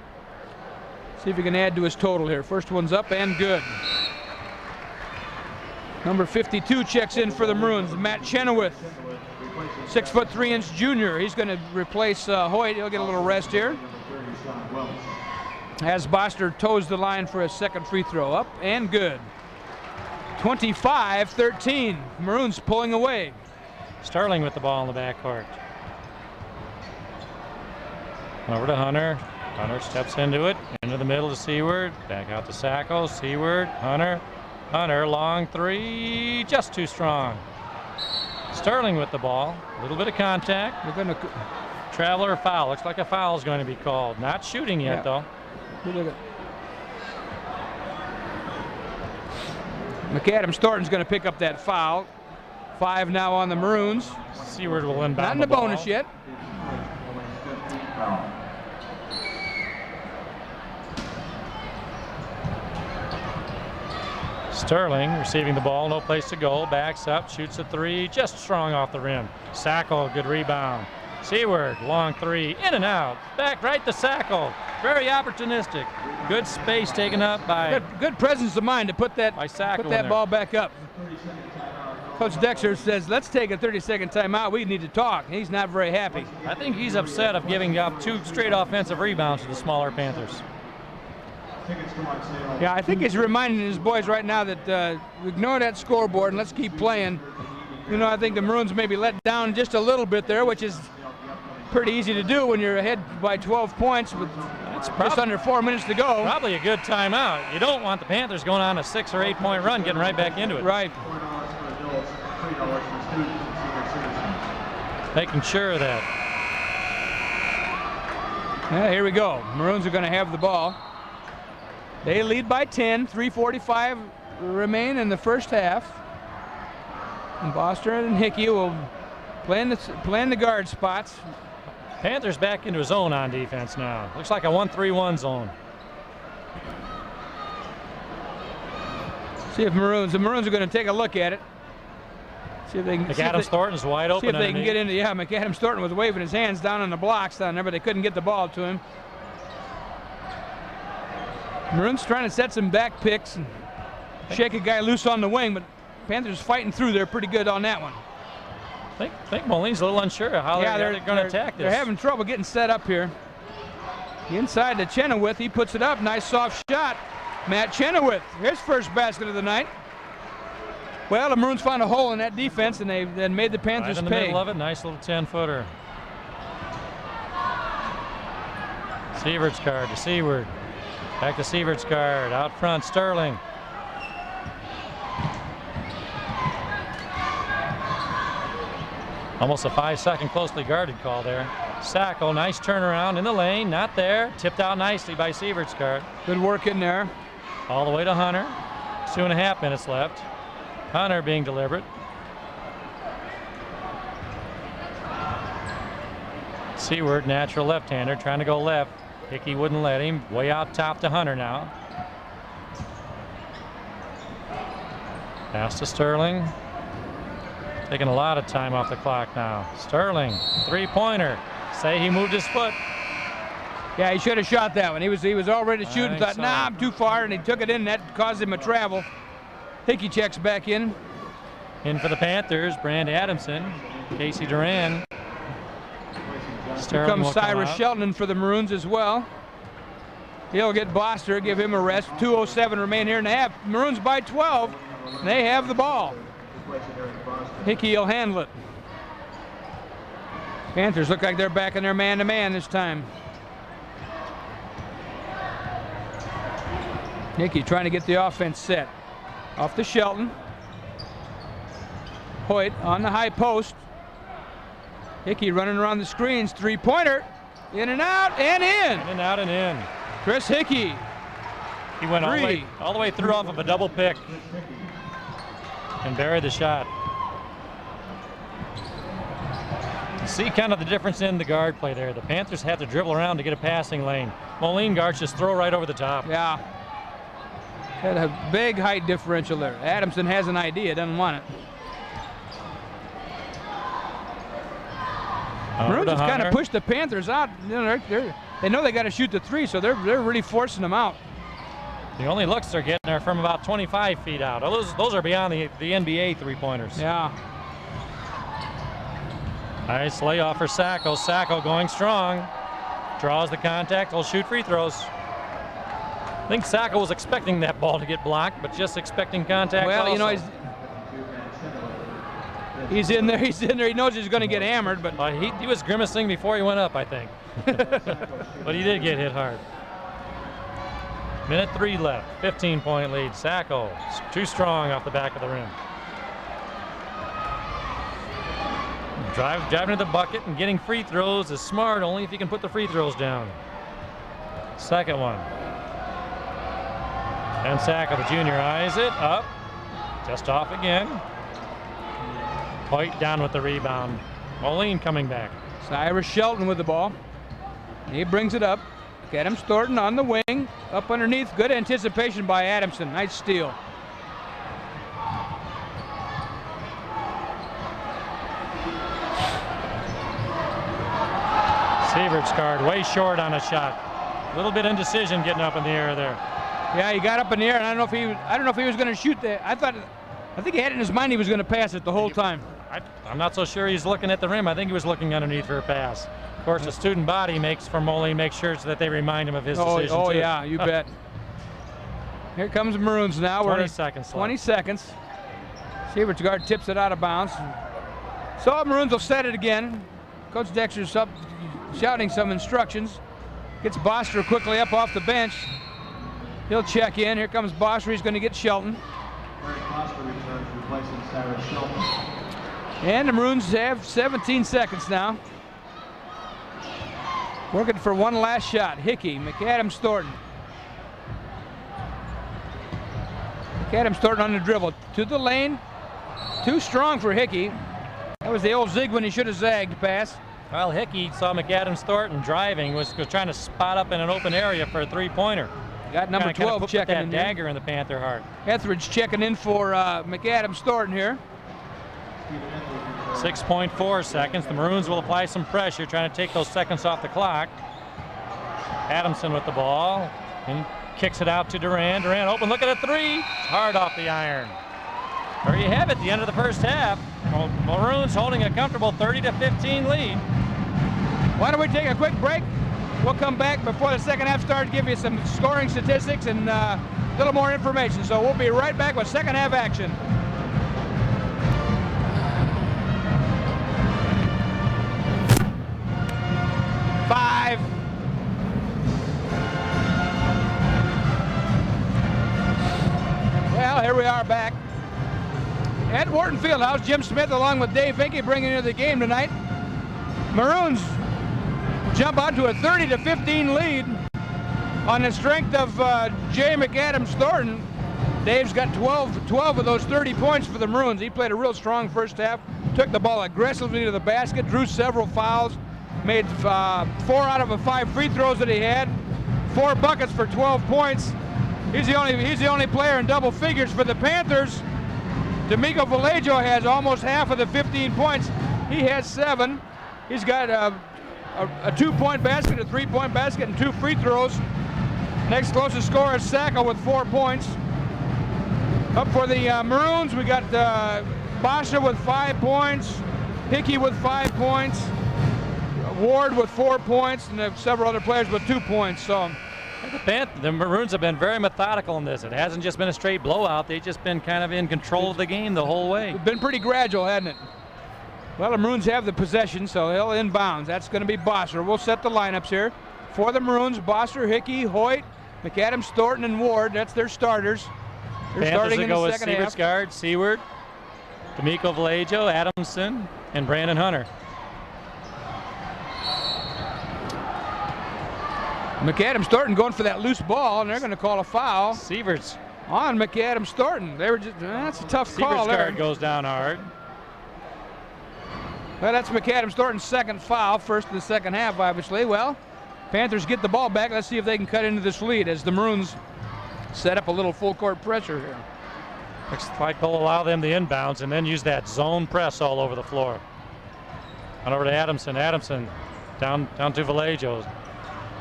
See if he can add to his total here. First one's up and good. Number 52 checks in for the Maroons, Matt Chenoweth. 6'3" junior. He's going to replace Hoyt. He'll get a little rest here. As Boster toes the line for a second free throw. Up and good. 25-13. Maroons pulling away.
Sterling with the ball in the backcourt. Over to Hunter. Hunter steps into it. Into the middle to Seward. Back out to Sacco. Seward. Hunter. Hunter, long 3. Just too strong. Sterling with the ball. A little bit of contact.
They're going to...
Traveler foul. Looks like a foul is going to be called. Not shooting yet, though.
McAdams Thornton's going to pick up that foul. 5 now on the Maroons.
Seward will inbound.
Not in the bonus yet.
Sterling receiving the ball, no place to go. Backs up, shoots a 3, just strong off the rim. Sacco, good rebound. Seward, long 3, in and out. Back right to Sacco. Very opportunistic. Good space taken up by
good presence of mind to put that ball back up. Coach Dexter says, let's take a 30-second timeout. We need to talk. He's not very happy.
I think he's upset of giving up 2 straight offensive rebounds to the smaller Panthers.
Yeah, I think he's reminding his boys right now that ignore that scoreboard and let's keep playing. You know, I think the Maroons may be let down just a little bit there, which is pretty easy to do when you're ahead by 12 points with just under 4 minutes to go.
Probably a good timeout. You don't want the Panthers going on a 6 or 8 point run, getting right back into it.
Right.
Making sure of that.
Yeah, here we go. Maroons are going to have the ball. They lead by 10. 3:45 remain in the first half. And Boster and Hickey will play in the guard spots.
Panthers back into a zone on defense now. Looks like a 1-3-1 zone.
See if the Maroons are going to take a look at it. See if they can.
McAdams Thornton's wide open.
See if they can get into. Yeah, McAdams Thornton was waving his hands down on the blocks down there, but they couldn't get the ball to him. Maroons trying to set some back picks and shake a guy loose on the wing, but Panthers fighting through there pretty good on that one.
I think Moline's a little unsure of how they're going to attack this.
They're having trouble getting set up here. Inside to Chenoweth, he puts it up. Nice soft shot. Matt Chenoweth, his first basket of the night. Well, the Maroons found a hole in that defense, and they then made the Panthers
right in the
pay.
Middle of it, nice little 10-footer. Sievert's card to Seward. Back to Sievert's card. Out front, Sterling. Almost a 5-second closely guarded call there. Sacco, nice turnaround in the lane, not there. Tipped out nicely by Sievert's card.
Good work in there.
All the way to Hunter. 2.5 minutes left. Hunter being deliberate. Seward, natural left-hander, trying to go left. Hickey wouldn't let him. Way out top to Hunter now. Pass to Sterling. Taking a lot of time off the clock now. Sterling, three-pointer. Say he moved his foot.
Yeah, he should have shot that one. He was all ready to shoot and thought,
so.
nah, I'm too far, and he took it in. That caused him a travel. Hickey checks back in.
In for the Panthers, Brand Adamson, Casey Duran.
Here comes Cyrus Shelton in for the Maroons as well. He'll get Boster, give him a rest. 2:07 remain here in the half. Maroons by 12. They have the ball. Hickey will handle it. Panthers look like they're back in their man-to-man this time. Hickey trying to get the offense set. Off to Shelton. Hoyt on the high post. Hickey running around the screens. Three-pointer. In and out and in.
In and out and in.
Chris Hickey.
He went all the way through off of a double pick and buried the shot. See kind of the difference in the guard play there. The Panthers had to dribble around to get a passing lane. Moline guards just throw right over the top.
Yeah. Had a big height differential there. Adamson has an idea, doesn't want it. Maroons just kind of pushed the Panthers out. You know, they know they got to shoot the three, so they're really forcing them out.
The only looks they're getting are from about 25 feet out. Those are beyond the NBA three-pointers.
Yeah.
Nice layoff for Sacco. Sacco going strong. Draws the contact. Will shoot free throws. I think Sacco was expecting that ball to get blocked, but just expecting contact.
Well,
also.
you know, he's in there. He's in there. He knows he's going to get hammered, but
he was grimacing before he went up, I think. But he did get hit hard. Minute 3 left. 15-point lead. Sacco too strong off the back of the rim. Driving to the bucket and getting free throws is smart only if you can put the free throws down. Second one. And Sacco, the junior, eyes it up. Just off again. Hoyt down with the rebound. Moline coming back.
Cyrus Shelton with the ball. He brings it up. Adams Thornton on the wing. Up underneath. Good anticipation by Adamson. Nice steal.
Sievert's card way short on a shot. A little bit indecision getting up in the air there.
Yeah, he got up in the air, and I don't know if he was going to shoot that. I think he had it in his mind he was going to pass it the whole time.
I'm not so sure he's looking at the rim. I think he was looking underneath for a pass. Of course, the student body makes sure that they remind him of his decision.
Oh
too.
yeah, you bet. Here comes the Maroons now.
20 seconds
20
left.
seconds. Sievert's guard tips it out of bounds. So Maroons will set it again. Coach Dexter's up shouting some instructions. Gets Boster quickly up off the bench. He'll check in. Here comes Boster. He's going to get Shelton.
Boster returns, replacing Cyrus Shelton.
And the Maroons have 17 seconds now. Working for one last shot. Hickey, McAdams, Thornton. McAdams, Thornton on the dribble. To the lane. Too strong for Hickey. That was the old zig when he should have zagged pass.
Well, Hickey saw McAdams Thornton driving, was trying to spot up in an open area for a three-pointer.
Got number 12
put
checking
that
in
dagger in the Panther heart.
Etheridge checking in for McAdams Thornton here.
6.4 seconds. The Maroons will apply some pressure, trying to take those seconds off the clock. Adamson with the ball. And kicks it out to Duran. Duran open, look at a three. Hard off the iron. There you have it, the end of the first half. Maroons holding a comfortable 30-15 lead.
Why don't we take a quick break? We'll come back before the second half starts, give you some scoring statistics and a little more information. So we'll be right back with second half action. Five. Well, here we are back at Wharton Fieldhouse. Jim Smith along with Dave Finke bringing you the game tonight. Maroons jump out to a 30-15 lead on the strength of Jay McAdams Thornton. Dave's got 12 of those 30 points for the Maroons. He played a real strong first half, took the ball aggressively to the basket, drew several fouls, made 4 out of the 5 free throws that he had, 4 buckets for 12 points. He's the only player in double figures for the Panthers. D'Amico Vallejo has almost half of the 15 points. He has 7. He's got a 2-point basket, a 3-point basket, and 2 free throws. Next closest scorer is Sacco with 4 points. Up for the Maroons, we got Basha with 5 points, Hickey with 5 points, Ward with 4 points, and several other players with 2 points. So
the Maroons have been very methodical in this. It hasn't just been a straight blowout. They've just been kind of in control of the game the whole way.
It's been pretty gradual, hasn't it? Well, the Maroons have the possession, so they'll inbounds. That's going to be Bosser. We'll set the lineups here. For the Maroons, Bosser, Hickey, Hoyt, McAdams, Thornton, and Ward. That's their starters. They're starting in the second half.
Guard, Seward, D'Amico Vallejo, Adamson, and Brandon Hunter.
McAdams Thornton going for that loose ball, and they're going to call a foul.
Sieverts
on McAdams Thornton. They were just that's a tough call there.
Guard goes down hard.
Well, that's McAdams Thornton's second foul, first of the second half, obviously. Well, Panthers get the ball back. Let's see if they can cut into this lead as the Maroons set up a little full court pressure here.
Looks like they'll allow them the inbounds and then use that zone press all over the floor. On over to Adamson. Adamson down to Vallejo.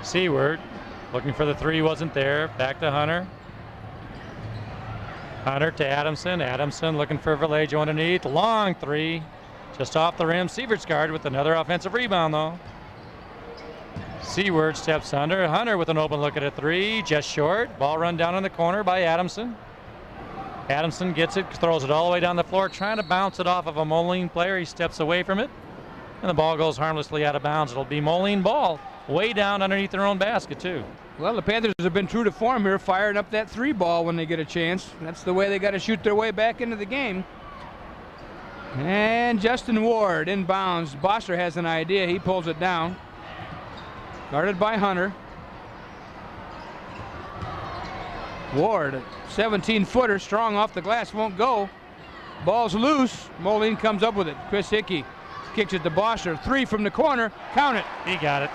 Seward looking for the 3, wasn't there. Back to Hunter. Hunter to Adamson. Adamson looking for Vallejo underneath. Long 3. Just off the rim. Sievert's guard with another offensive rebound, though. Seward steps under. Hunter with an open look at a 3. Just short. Ball run down in the corner by Adamson. Adamson gets it, throws it all the way down the floor, trying to bounce it off of a Moline player. He steps away from it, and the ball goes harmlessly out of bounds. It'll be Moline ball, way down underneath their own basket, too.
Well, the Panthers have been true to form here, firing up that 3 ball when they get a chance. That's the way they got to shoot their way back into the game. And Justin Ward inbounds. Bosser has an idea. He pulls it down. Guarded by Hunter. Ward, 17-footer, strong off the glass, won't go. Ball's loose. Moline comes up with it. Chris Hickey kicks it to Bosser. 3 from the corner. Count it.
He got it.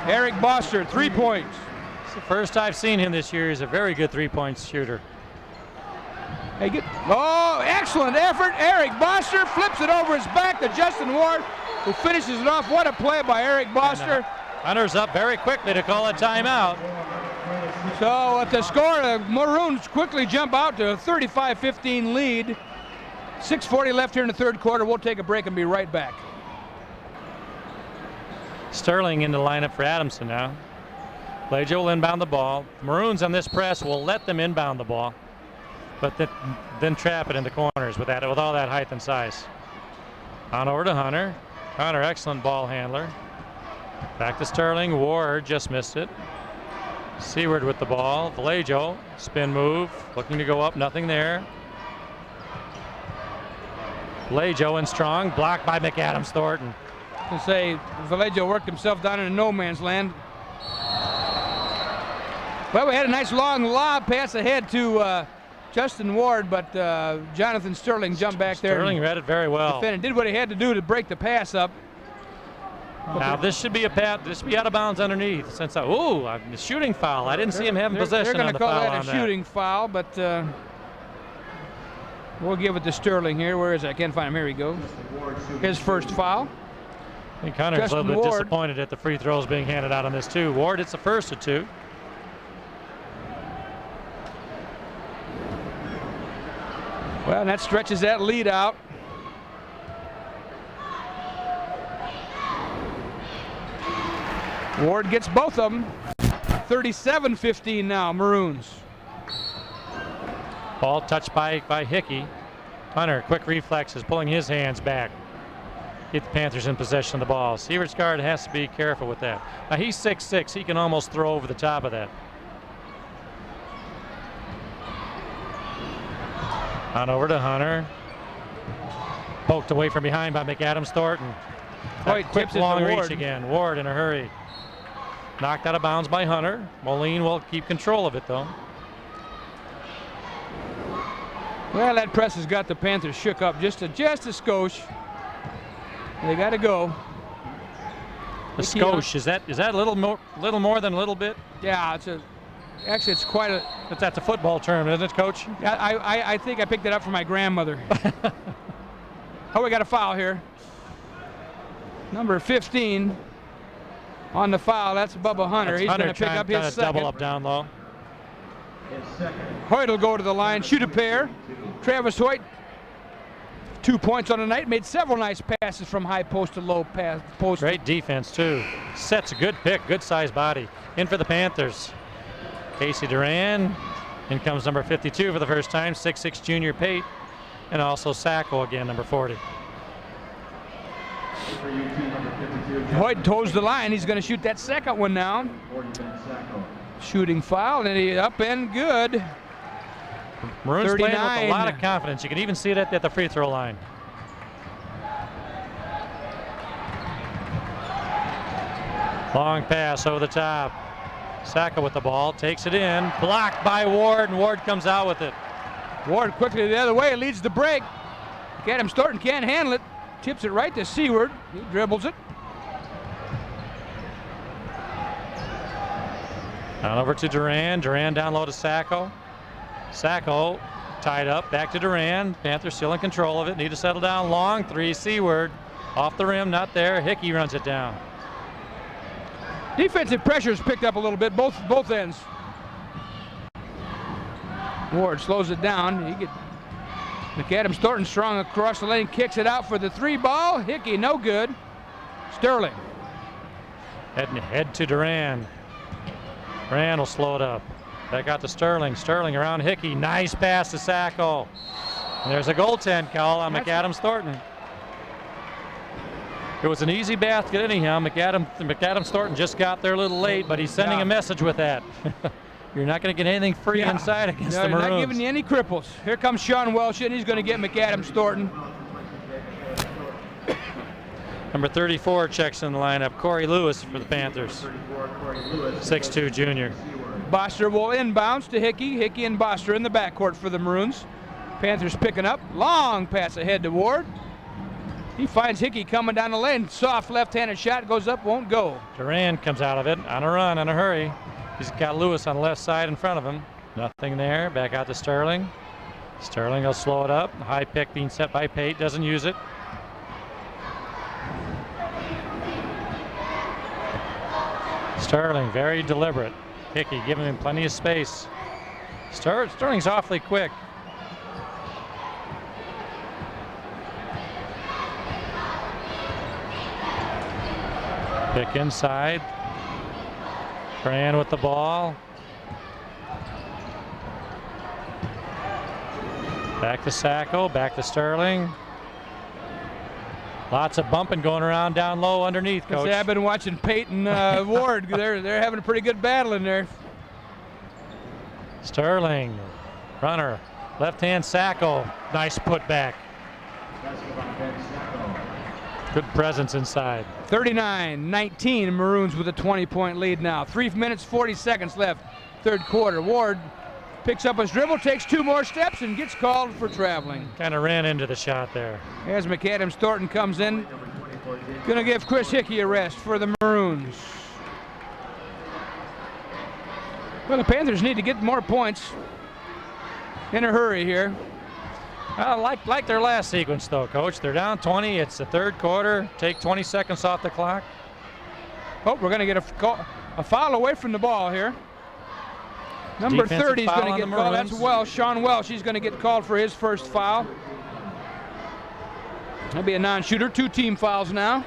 Eric Bosser, 3 points.
It's the first I've seen him this year. He's a very good 3-point shooter.
Oh, excellent effort. Eric Bosser flips it over his back to Justin Ward, who finishes it off. What a play by Eric Bosser.
Hunter's up very quickly to call a timeout.
So at the score, the Maroons quickly jump out to a 35-15 lead. 6:40 left here in the third quarter. We'll take a break and be right back.
Sterling in the lineup for Adamson now. Vallejo will inbound the ball. Maroons on this press will let them inbound the ball, but then trap it in the corners with all that height and size. On over to Hunter. Hunter, excellent ball handler. Back to Sterling. Ward just missed it. Seward with the ball. Vallejo, spin move, looking to go up, nothing there. Vallejo in strong, blocked by McAdams Thornton.
To say Vallejo worked himself down into no man's land. Well, we had a nice long lob pass ahead to Justin Ward, but Jonathan Sterling jumped back there.
Sterling read it very well.
Defended, did what he had to do to break the pass up.
Now this should be a pass. This should be out of bounds underneath. Since a shooting foul. I didn't see him having possession.
They're going to call that a shooting
that.
foul, but we'll give it to Sterling here. Where is it? I can't find him. Here we go. His first foul.
I think Hunter's a little bit disappointed at the free throws being handed out on this too. Ward, it's the first of 2.
Well, that stretches that lead out. Ward gets both of them. 37-15 now, Maroons.
Ball touched by Hickey. Hunter, quick reflexes, pulling his hands back. Get the Panthers in possession of the ball. Sievert's guard has to be careful with that. Now he's 6'6". He can almost throw over the top of that. On over to Hunter. Poked away from behind by McAdams Thornton.
Quick
Quick long reach
Ward.
again. Ward in a hurry. Knocked out of bounds by Hunter. Moline will keep control of it though.
Well, that press has got the Panthers shook up just a skosh. They got to go.
A skosh, is that a little more than a little bit?
Yeah, actually it's quite a.
That's a football term, isn't it, Coach?
I think I picked it up from my grandmother. Oh, we got a foul here. Number 15 on the foul. That's Bubba Hunter. He's going to pick up his second.
Double up down low.
Hoyt will go to the line, shoot a pair. Travis Hoyt, 2 points on the night, made several nice passes from high post to low post.
Great defense too. Sets a good pick, good size body. In for the Panthers. Casey Duran. In comes number 52 for the first time, 6'6" junior Pate. And also Sacco again, number 40.
Hoyt toes the line. He's going to shoot that second one now. Shooting foul, and he up and good.
Maroons playing with a lot of confidence. You can even see it at the free throw line. Long pass over the top. Sacco with the ball, takes it in. Blocked by Ward, and Ward comes out with it.
Ward quickly the other way, leads the break. McAdams Thornton can't handle it. Tips it right to Seward. He dribbles it.
Down over to Duran. Duran down low to Sacco. Sacco tied up. Back to Duran. Panthers still in control of it. Need to settle down. Long three. Seward off the rim. Not there. Hickey runs it down.
Defensive pressure's picked up a little bit, both ends. Ward slows it down. McAdams Thornton strong across the lane. Kicks it out for the three ball. Hickey no good. Sterling.
Head to Duran. Duran will slow it up. Back out to Sterling. Sterling around Hickey. Nice pass to Sacco. And there's a goaltend call on McAdams Thornton. It was an easy basket anyhow. McAdams Thornton just got there a little late, but he's sending a message with that. You're not going to get anything free inside against the Maroons.
Not giving you any cripples. Here comes Sean Welsh, and he's going to get McAdams Thornton.
Number 34 checks in the lineup. Corey Lewis for the Panthers. 6'2" junior.
Boster will inbounds to Hickey. Hickey and Boster in the backcourt for the Maroons. Panthers picking up. Long pass ahead to Ward. He finds Hickey coming down the lane. Soft left-handed shot goes up, won't go.
Duran comes out of it on a run, in a hurry. He's got Lewis on the left side in front of him. Nothing there. Back out to Sterling. Sterling will slow it up. High pick being set by Pate. Doesn't use it. Sterling very deliberate. Hickey giving him plenty of space. Sterling's awfully quick. Pick inside. Duran with the ball. Back to Sacco, back to Sterling. Lots of bumping going around down low underneath, Coach.
I've been watching Peyton Ward. They're having a pretty good battle in there.
Sterling, runner, left hand Sacco. Nice putback. Good presence inside.
39-19, Maroons with a 20-point lead now. 3 minutes, 40 seconds left, third quarter. Ward picks up his dribble, takes 2 more steps, and gets called for traveling.
Kind of ran into the shot there.
As McAdams Thornton comes in, gonna give Chris Hickey a rest for the Maroons. Well, the Panthers need to get more points in a hurry here.
Like their last sequence, though, Coach. They're down 20. It's the third quarter. Take 20 seconds off the clock.
Oh, we're going to get a foul away from the ball here. Number
Defensive
30 is
foul
going
on
to get
the
called. That's
Maroons.
Welsh. Sean Welsh. He's going to get called for his first foul. That'll be a non-shooter. 2 team fouls now.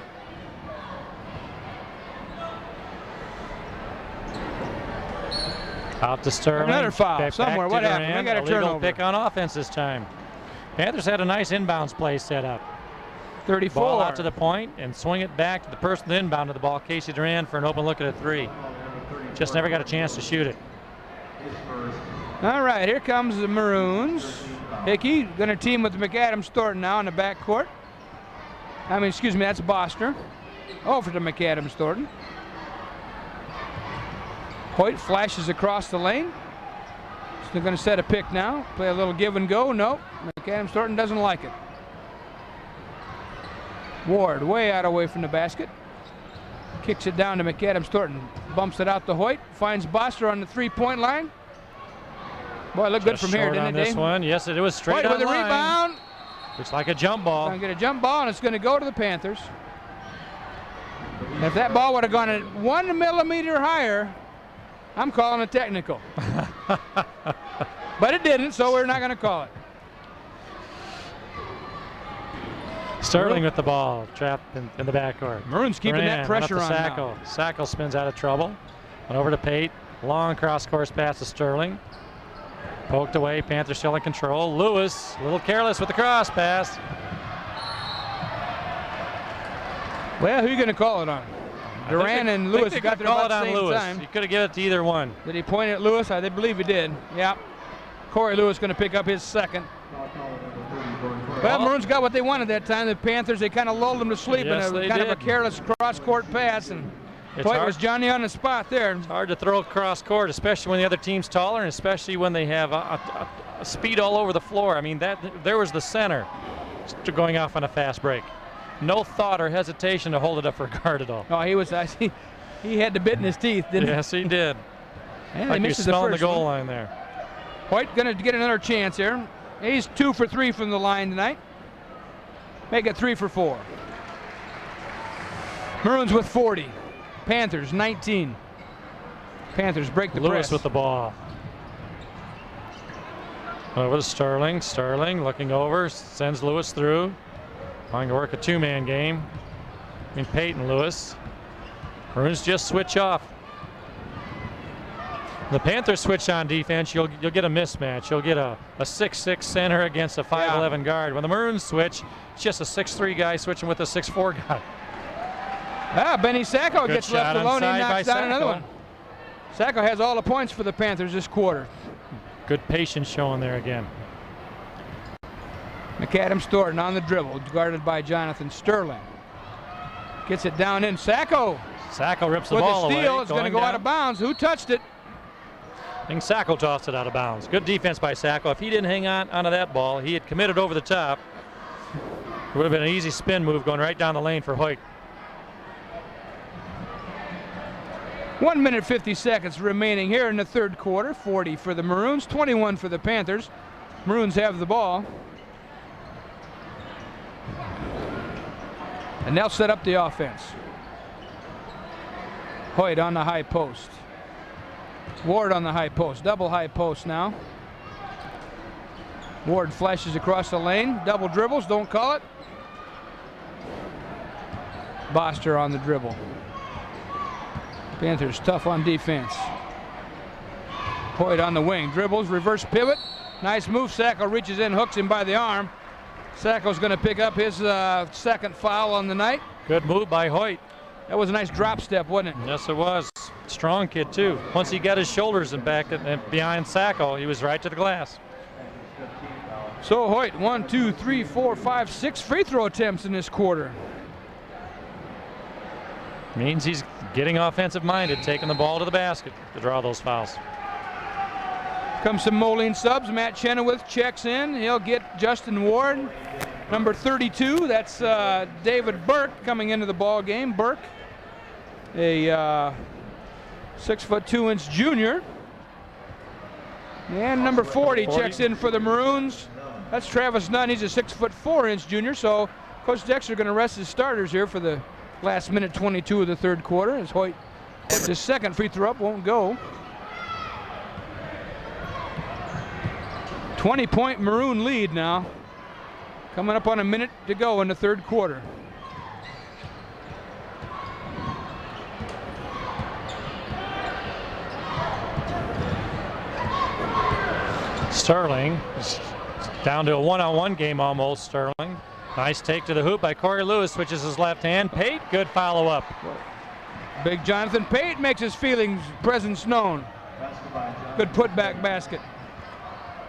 Out to Sterling.
Another foul
Back
somewhere.
to
What happened?
Durant.
We got a
Illegal
turnover.
pick on offense this time. Panthers had a nice inbounds play set up.
34.
Ball out to the point and swing it back to the person inbound to the ball, Casey Durant, for an open look at a 3. Just never got a chance to shoot it.
All right, here comes the Maroons. Hickey going to team with McAdams Thornton now in the backcourt. Excuse me, that's Boster. Over to McAdams Thornton. Hoyt flashes across the lane. Still going to set a pick now. Play a little give and go. Nope. McAdams Thornton doesn't like it. Ward way out away from the basket. Kicks it down to McAdams Thornton. Bumps it out to Hoyt. Finds Boster on the 3-point line. Boy, it looked good from here, didn't it,
Dave?
Dave?
This one, yes, it was straight
Hoyt
on
with a
line.
rebound.
Looks like a jump ball.
Going to get a jump ball, and it's going to go to the Panthers. And if that ball would have gone 1 millimeter higher, I'm calling a technical. But it didn't, so we're not going to call it.
Sterling with the ball, trapped in the backcourt.
Maroons keeping that pressure on now.
Sacco spins out of trouble. Went over to Pate. Long cross-course pass to Sterling. Poked away. Panthers still in control. Lewis, a little careless with the cross pass.
Well, who are you going to call it on? Durant and Lewis got there about the same time.
You could have given it to either one.
Did he point at Lewis? I believe he did. Yep. Corey Lewis going to pick up his second. Well, Maroons got what they wanted that time. The Panthers, they kind of lulled them to sleep in a kind of a careless cross-court pass, and Hoyt was Johnny on the spot there.
It's hard to throw cross-court, especially when the other team's taller, and especially when they have a speed all over the floor. I mean, there was the center going off on a fast break. No thought or hesitation to hold it up for a guard at all.
Oh, he had the bit in his teeth, didn't he?
Yes, he did.
And
like
they missed
you're
the
smelling
first
the goal
one.
line there.
Hoyt going to get another chance here. He's 2 for 3 from the line tonight. Make it 3 for 4. Maroons with 40. Panthers 19. Panthers break the
Lewis
press.
with the ball. Over to Sterling. Sterling looking over, sends Lewis through. Trying to work a 2-man game. Pate and Lewis. Maroons just switch off. The Panthers switch on defense, you'll get a mismatch. You'll get a 6'6 center against a 5'11 guard. When the Maroons switch, it's just a 6'3 guy switching with a 6'4 guy.
Benny Sacco gets left alone. He knocks down another one. Sacco has all the points for the Panthers this quarter.
Good patience showing there again.
McAdams Thornton on the dribble, guarded by Jonathan Sterling. Gets it down in. Sacco
rips the
with
ball
the steal.
away.
It's going to go out of bounds. Who touched it?
I think Sacco tossed it out of bounds. Good defense by Sacco. If he didn't hang onto that ball, he had committed over the top. It would have been an easy spin move going right down the lane for Hoyt.
1 minute 50 seconds remaining here in the third quarter. 40 for the Maroons, 21 for the Panthers. Maroons have the ball. And they'll set up the offense. Hoyt on the high post. Ward on the high post. Double high post now. Ward flashes across the lane. Double dribbles. Don't call it. Boster on the dribble. Panthers tough on defense. Hoyt on the wing. Dribbles. Reverse pivot. Nice move. Sacco reaches in. Hooks him by the arm. Sacco's going to pick up his second foul on the night.
Good move by Hoyt.
That was a nice drop step, wasn't it?
Yes, it was. Strong kid, too. Once he got his shoulders back and behind Sacco, he was right to the glass.
So Hoyt, 1, 2, 3, 4, 5, 6 free throw attempts in this quarter.
Means he's getting offensive minded, taking the ball to the basket to draw those fouls.
Comes some Moline subs. Matt Chenoweth checks in. He'll get Justin Ward. Number 32, that's David Burke coming into the ball game. Burke, a 6'2" junior. And number 40 checks in for the Maroons. That's Travis Nunn. He's a 6'4" junior. So Coach Dexter going to rest his starters here for the last minute 22 of the third quarter. As Hoyt, his second free throw up, won't go. 20-point Maroon lead now. Coming up on a minute to go in the third quarter.
Sterling is down to a one-on-one game almost. Sterling. Nice take to the hoop by Corey Lewis, switches his left hand. Pate, good follow-up.
Big Jonathan Pate makes his presence known. Good putback basket.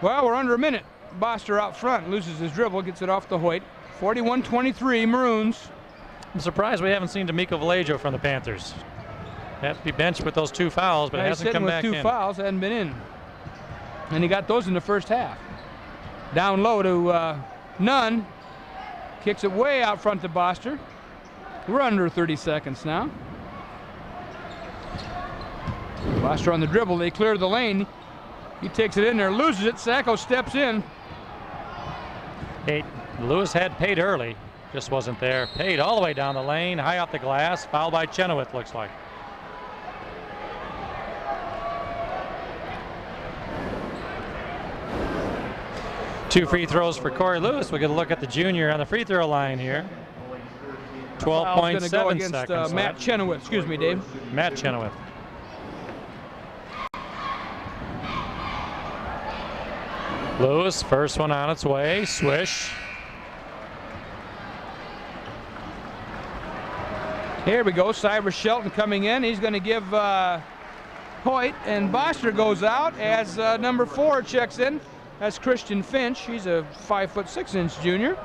Well, we're under a minute. Boster out front, loses his dribble, gets it off the Hoyt. 41-23 Maroons.
I'm surprised we haven't seen D'Amico Vallejo from the Panthers. Had to be benched with those 2 fouls, but hasn't come back in.
With 2 fouls, hadn't been in. And he got those in the first half. Down low to Nunn. Kicks it way out front to Boster. We're under 30 seconds now. Boster on the dribble. They clear the lane. He takes it in there, loses it. Sacco steps in.
Lewis had Pate early. Just wasn't there. Pate all the way down the lane, high off the glass. Foul by Chenoweth, looks like. Two free throws for Corey Lewis. We'll get a look at the junior on the free throw line here. 12.7 seconds.
Matt Chenoweth. Excuse me, Dave.
Matt Chenoweth. Lewis, first one on its way. Swish.
Here we go. Cyrus Shelton coming in. He's going to give Hoyt, and Boster goes out as number 4 checks in. That's Christian Finch. He's a 5'6" junior.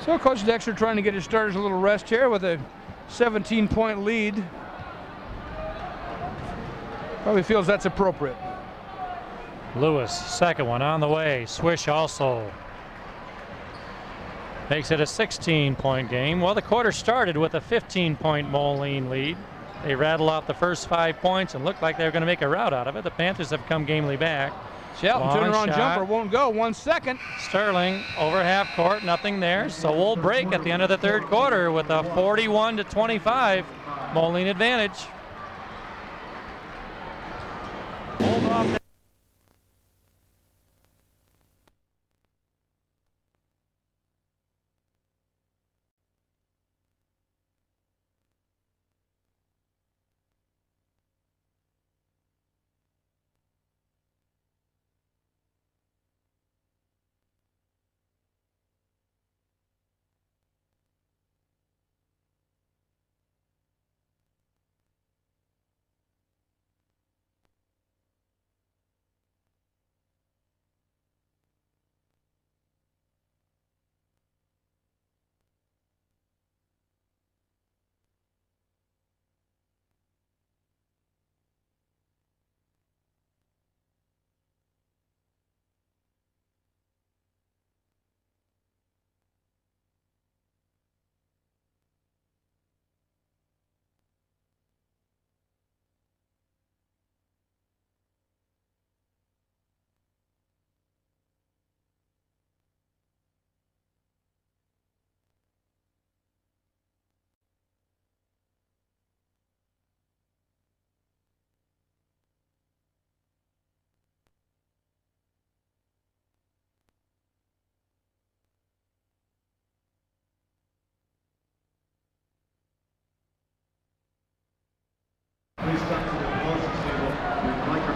So Coach Dexter trying to get his starters a little rest here with a 17-point lead. Probably feels that's appropriate.
Lewis, second one on the way. Swish also. Makes it a 16-point game. Well, the quarter started with a 15-point Moline lead. They rattled off the first 5 points and looked like they were going to make a rout out of it. The Panthers have come gamely back.
Shelton, turnaround jumper won't go. 1 second.
Sterling over half court, nothing there. So we'll break at the end of the third quarter with a 41-25 Moline advantage. Hold off.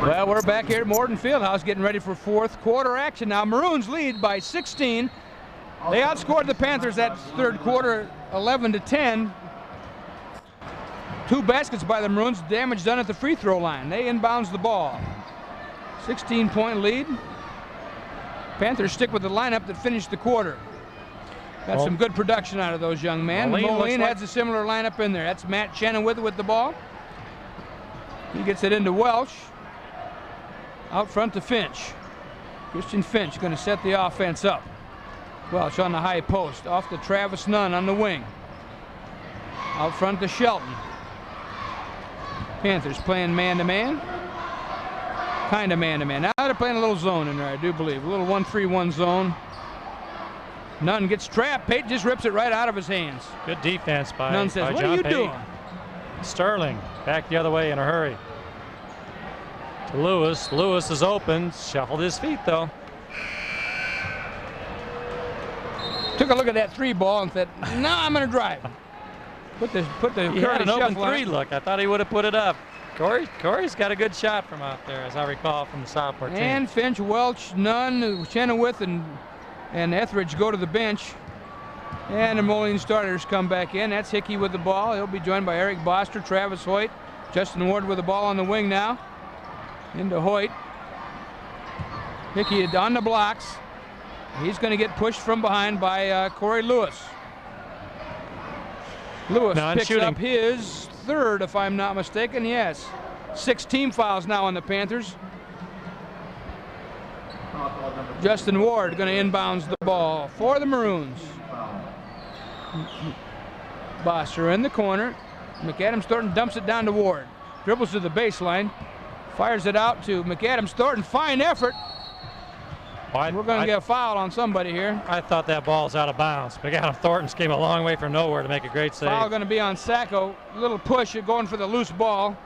Well, we're back here at Morton Fieldhouse getting ready for fourth quarter action. Now Maroons lead by 16. They outscored the Panthers that third quarter 11-10. 2 baskets by the Maroons, damage done at the free throw line. They inbounds the ball. 16-point lead. Panthers stick with the lineup that finished the quarter. Got some good production out of those young men. Moline has a similar lineup in there. That's Matt Chenoweth with the ball. He gets it into Welsh. Out front to Finch. Christian Finch going to set the offense up. Welsh on the high post. Off to Travis Nunn on the wing. Out front to Shelton. Panthers playing man-to-man. Kind of man-to-man. Now they're playing a little zone in there, I do believe. A little 1-3-1 zone. Nunn gets trapped. Pate just rips it right out of his hands.
Good defense by
Nunn says, "What
John
are you
Pate.
doing?"
Sterling back the other way in a hurry. To Lewis. Lewis is open. Shuffled his feet though.
Took a look at that 3 ball and said, "No, I'm going to drive." Put the
He had an open
shuffle on
3
it.
look. I thought he would have put it up. Corey's got a good shot from out there, as I recall from the Southport team.
And Finch, Welch, Nunn, Chenoweth, and Etheridge go to the bench. And the Moline starters come back in. That's Hickey with the ball. He'll be joined by Eric Boster, Travis Hoyt, Justin Ward with the ball on the wing now. Into Hoyt. Hickey on the blocks. He's going to get pushed from behind by Corey Lewis. Lewis picks up his 3rd, if I'm not mistaken. Yes. 6 team fouls now on the Panthers. Justin Ward going to inbounds the ball for the Maroons. Boster in the corner. McAdams Thornton dumps it down to Ward. Dribbles to the baseline. Fires it out to McAdams Thornton. Fine effort. We're going to get a foul on somebody here.
I thought that ball's out of bounds. McAdams Thornton's came a long way from nowhere to make a great save.
Foul going to be on Sacco. Little push, going for the loose ball.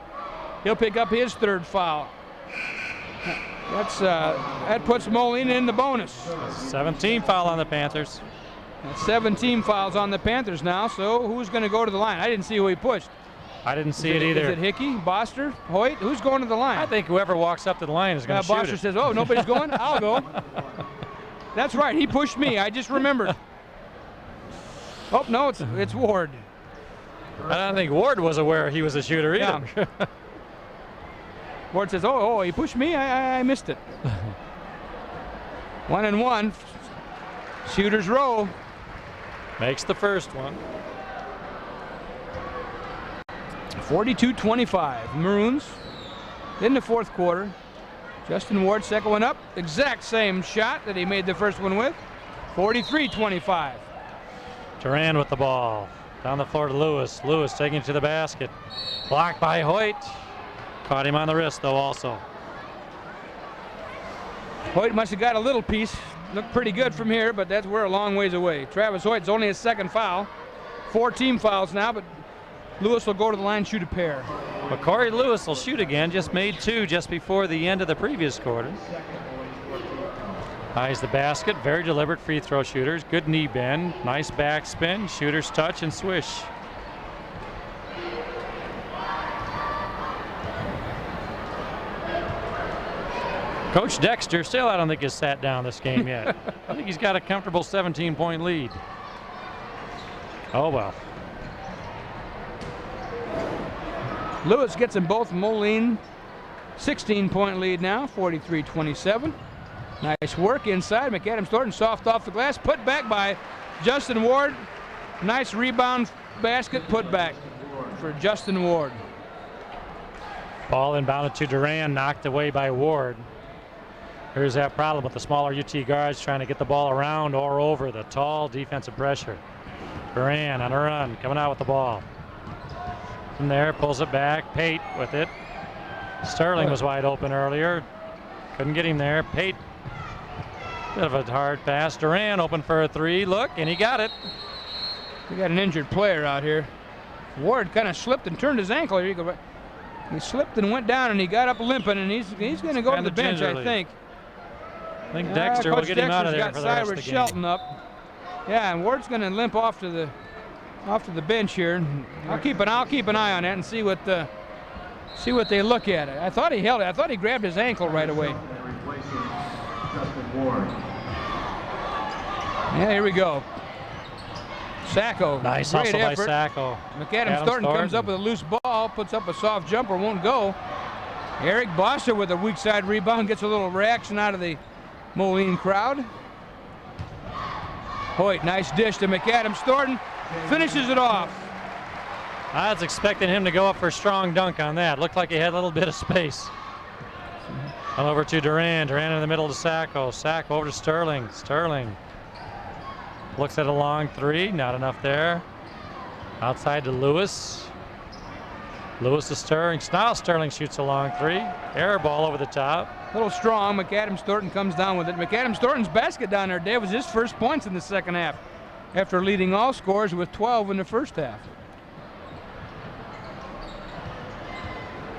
He'll pick up his 3rd foul. That puts Moline in the bonus.
17 foul on the Panthers.
That's 17 fouls on the Panthers now. So who's going to go to the line? I didn't see who he pushed.
I didn't see it either.
Is it Hickey, Boster, Hoyt? Who's going to the line?
I think whoever walks up to the line is going to shoot
Boster
it.
says, "Oh, nobody's going? I'll go." That's right. He pushed me. I just remembered. Oh, no, it's Ward.
I don't think Ward was aware he was a shooter either.
Yeah. Ward says, "Oh, he pushed me. I missed it." 1-1. Shooters row.
Makes the first one.
42-25. Maroons in the 4th quarter. Justin Ward, second one up. Exact same shot that he made the first one with. 43-25.
Duran with the ball. Down the floor to Lewis. Lewis taking it to the basket. Blocked by Hoyt. Caught him on the wrist, though, also.
Hoyt must have got a little piece. Looked pretty good from here, but we're a long ways away. Travis Hoyt's only his 2nd foul. 4 team fouls now, but Lewis will go to the line, shoot a pair.
But Corey Lewis will shoot again. Just made 2 just before the end of the previous quarter. Eyes the basket. Very deliberate free throw shooters. Good knee bend. Nice backspin. Shooter's touch and swish. Coach Dexter still, I don't think, has sat down this game yet. I think he's got a comfortable 17-point lead. Oh, well.
Lewis gets them both. Moline 16-point lead now, 43-27. Nice work inside. McAdams Thornton soft off the glass. Put back by Justin Ward. Nice rebound basket put back for Justin Ward.
Ball inbounded to Duran, knocked away by Ward. Here's that problem with the smaller UT guards trying to get the ball around or over the tall defensive pressure. Duran on a run, coming out with the ball. From there, pulls it back. Pate with it. Sterling was wide open earlier. Couldn't get him there. Pate, bit of a hard pass. Duran open for a 3. Look, and he got it.
We got an injured player out here. Ward kind of slipped and turned his ankle. Here you go. He slipped and went down, and he got up limping, and he's going to go to the bench, I think.
I think Dexter will get him out of there for the rest of the
Cyrus
game.
Shelton up. Yeah, and Ward's going to limp off to the bench here. I'll keep an eye on that and see what they look at. I thought he held it. I thought he grabbed his ankle right away. Yeah, here we go. Sacco.
Nice
great
hustle
effort.
by Sacco.
McAdams Thornton comes up with a loose ball, puts up a soft jumper, won't go. Eric Boster with a weak side rebound, gets a little reaction out of the Moline crowd. Hoyt, nice dish to McAdams Thornton, finishes it off.
I was expecting him to go up for a strong dunk on that. Looked like he had a little bit of space. And over to Duran. Duran in the middle to Sacco. Sacco over to Sterling. Sterling looks at a long 3. Not enough there. Outside to Lewis. Lewis to Sterling. Now Sterling shoots a long 3. Air ball over the top.
A little strong. McAdams Thornton comes down with it. McAdams Thornton's basket down there, Dave, was his first points in the second half after leading all scorers with 12 in the first half.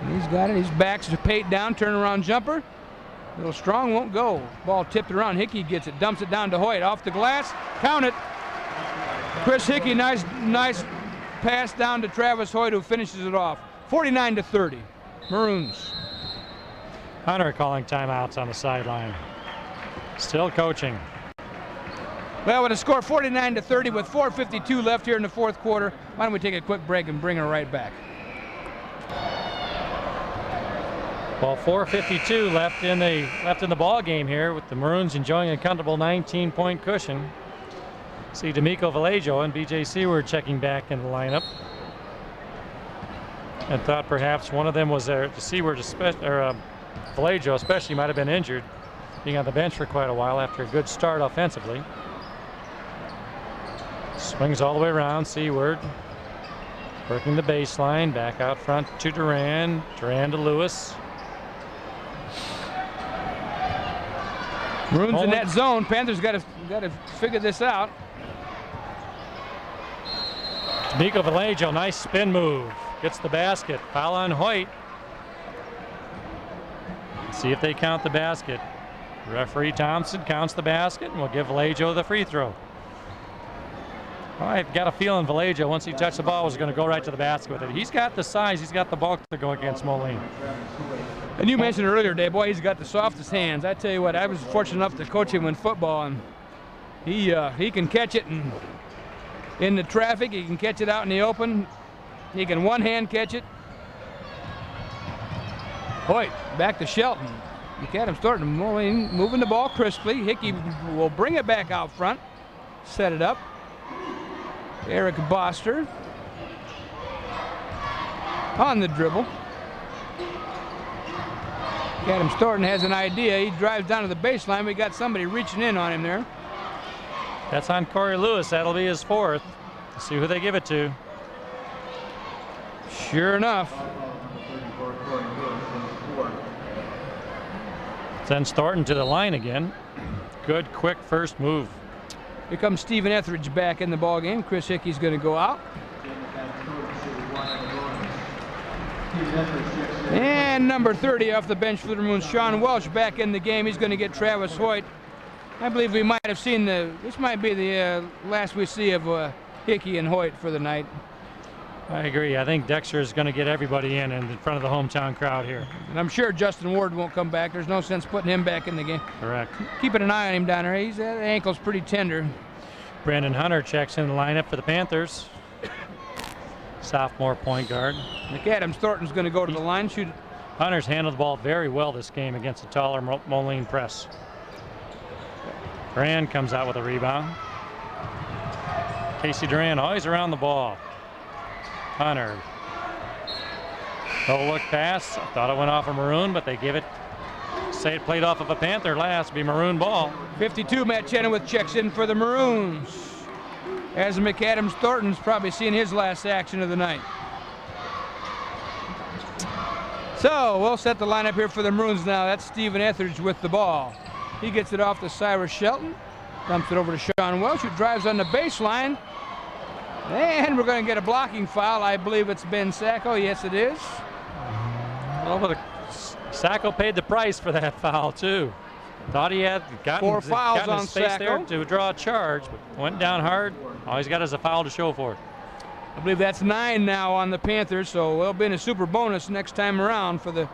And he's got it. He's backs to Pate down, turnaround jumper. Little strong, won't go. Ball tipped around. Hickey gets it, dumps it down to Hoyt. Off the glass, count it. Chris Hickey, nice pass down to Travis Hoyt, who finishes it off. 49-30, Maroons.
Hunter calling timeouts on the sideline. Still coaching.
Well, with a score 49-30 with 4:52 left here in the fourth quarter, why don't we take a quick break and bring her right back?
Well, 4:52 left in the ball game here, with the Maroons enjoying a comfortable 19-point cushion. See D'Amico Vallejo and B.J. Seward checking back in the lineup. And thought perhaps one of them was there. Seward, Vallejo especially, might have been injured, being on the bench for quite a while after a good start offensively. Swings all the way around. Seward working the baseline, back out front to Duran. Duran to Lewis.
Maroons in that zone. Panthers got to figure this out.
D'Amico Vallejo, nice spin move. Gets the basket. Foul on Hoyt. See if they count the basket. Referee Thompson counts the basket and will give Vallejo the free throw. I've got a feeling Vallejo, once he touched the ball, was going to go right to the basket with it. He's got the size, he's got the bulk to go against Moline.
And you mentioned earlier, Dave, boy, he's got the softest hands. I tell you what, I was fortunate enough to coach him in football, and he can catch it in the traffic. He can catch it out in the open. He can one-hand catch it. Hoyt back to Shelton. McAdams starting Moline, moving the ball crisply. Hickey will bring it back out front, set it up. Eric Boster on the dribble. Adam Thornton has an idea. He drives down to the baseline. We got somebody reaching in on him there.
That's on Corey Lewis. That'll be his fourth. Let's see who they give it to.
Sure enough.
Sends Thornton to the line again. Good, quick first move.
Here comes Stephen Etheridge back in the ball game. Chris Hickey's going to go out. And number 30 off the bench for the Maroons, Sean Welsh, back in the game. He's going to get Travis Hoyt. I believe we might have seen this might be the last we see of Hickey and Hoyt for the night.
I agree. I think Dexter is going to get everybody in front of the hometown crowd here.
And I'm sure Justin Ward won't come back. There's no sense putting him back in the game.
Correct.
Keeping an eye on him down there. That ankle's pretty tender.
Brandon Hunter checks in the lineup for the Panthers. Sophomore point guard.
McAdams Thornton's going to go to the line. Shoot.
Hunter's handled the ball very well this game against a taller Moline press. Duran comes out with a rebound. Casey Duran always around the ball. Hunter. No look pass. I thought it went off a Maroon, but they give it. Say it played off of a Panther last. Be Maroon ball.
52, Matt Chenoweth checks in for the Maroons. As McAdams Thornton's probably seeing his last action of the night. So we'll set the lineup here for the Maroons now. That's Stephen Etheridge with the ball. He gets it off to Cyrus Shelton. Dumps it over to Sean Welsh, who drives on the baseline. And we're going to get a blocking foul. I believe it's Ben Sacco. Yes, it is.
Well, but Sacco paid the price for that foul, too. Thought he had gotten
Four fouls on
his space
Sacco
there to draw a charge, but went down hard. All he's got is a foul to show for it.
I believe that's 9 now on the Panthers, so it'll be in a super bonus next time around for the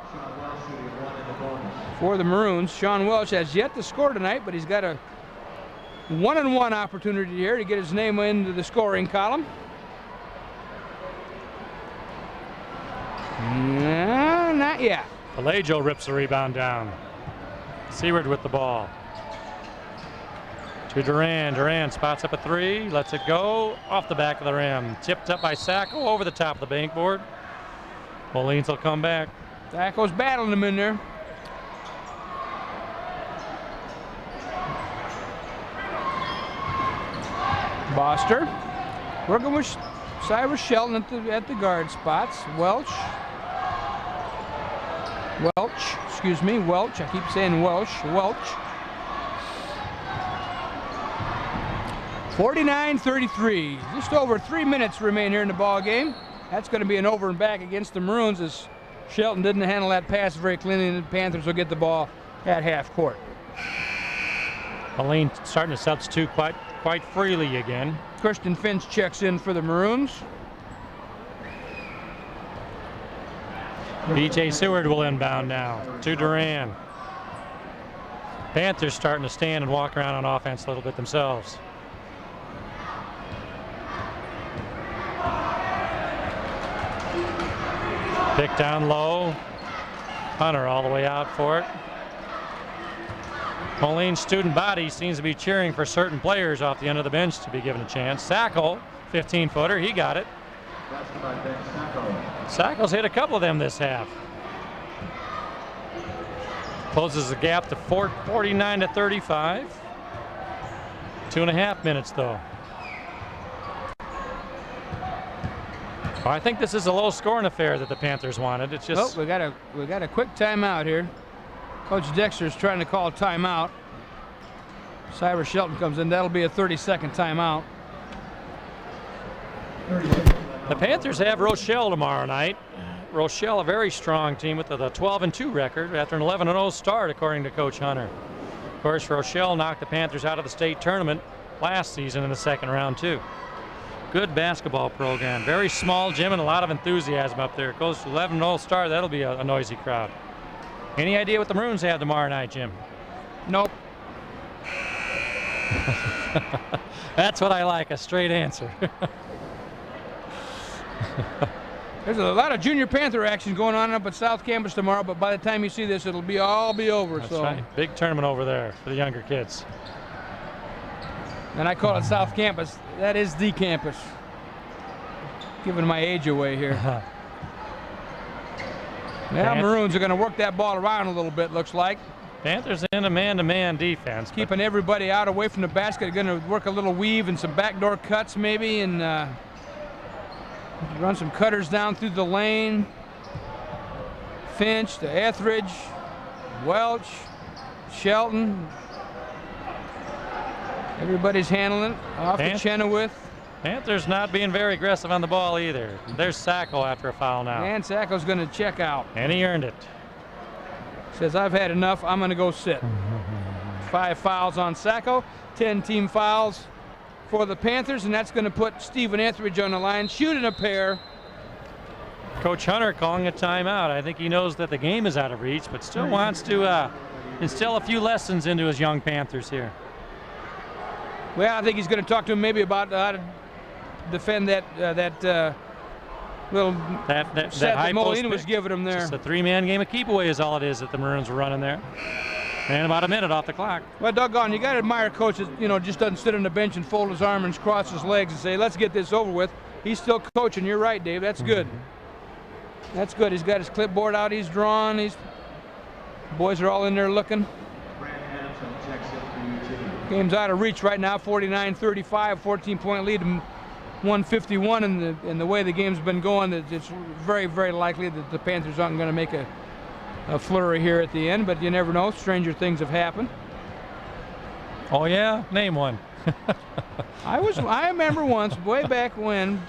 Maroons. Sean Welsh has yet to score tonight, but he's got a 1-on-1 opportunity here to get his name into the scoring column. No, not yet.
Vallejo rips the rebound down. Seward with the ball. To Duran. Duran spots up a three, lets it go off the back of the rim. Tipped up by Sacco over the top of the bank board. Molines will come back.
Sacco's battling him in there. Boster working with Cyrus Shelton at the guard spots. Welch. I keep saying Welsh. 49-33. Just over 3 minutes remain here in the ball game. That's going to be an over and back against the Maroons as Shelton didn't handle that pass very cleanly, and the Panthers will get the ball at half court.
Moline starting to substitute quite freely again.
Christian Finch checks in for the Maroons.
B.J. Seward will inbound now to Duran. Panthers starting to stand and walk around on offense a little bit themselves. Pick down low. Hunter all the way out for it. Moline's student body seems to be cheering for certain players off the end of the bench to be given a chance. Sacco, 15-footer, he got it. Sacco's hit a couple of them this half. Closes the gap to 49 to 35. 2.5 minutes though. Well, I think this is a low-scoring affair that the Panthers wanted. It's just.
Oh, we got a quick timeout here. Coach Dexter's trying to call a timeout. Cyrus Shelton comes in. That'll be a 30-second timeout.
The Panthers have Rochelle tomorrow night. Rochelle, a very strong team with a 12-2 record after an 11-0 start, according to Coach Hunter. Of course, Rochelle knocked the Panthers out of the state tournament last season in the second round, too. Good basketball program. Very small gym and a lot of enthusiasm up there. It goes to 11-0 start. That'll be a noisy crowd. Any idea what the Maroons have tomorrow night, Jim?
Nope.
That's what I like, a straight answer.
There's a lot of junior Panther action going on up at South Campus tomorrow, but by the time you see this, it'll all be over.
That's right. Big tournament over there for the younger kids.
And I call it South Campus. That is the campus. Giving my age away here. Now Maroons are going to work that ball around a little bit, looks like.
Panthers in a man-to-man defense.
Keeping everybody out away from the basket. Going to work a little weave and some backdoor cuts maybe, and run some cutters down through the lane. Finch to Etheridge, Welch, Shelton. Everybody's handling it. Off to Chenoweth.
Panthers not being very aggressive on the ball either. There's Sacco after a foul now.
And Sacco's going to check out.
And he earned it.
Says, I've had enough. I'm going to go sit. 5 fouls on Sacco. 10 team fouls for the Panthers, and that's going to put Stephen Etheridge on the line, shooting a pair.
Coach Hunter calling a timeout. I think he knows that the game is out of reach, but still wants to instill a few lessons into his young Panthers here.
Well, I think he's going to talk to him maybe about how to defend that little set that Moline was giving him there.
Just a 3-man game of keep away is all it is that the Maroons were running there. And about a minute off the clock.
Well, doggone, you got to admire a coach that, just doesn't sit on the bench and fold his arms and cross his legs and say, let's get this over with. He's still coaching. You're right, Dave. That's good. That's good. He's got his clipboard out. He's drawn. Boys are all in there looking. Game's out of reach right now, 49-35, 14-point lead, 151 in the way the game's been going. It's very, very likely that the Panthers aren't going to make a flurry here at the end, but you never know. Stranger things have happened.
Oh yeah, name one.
I remember once, way back when.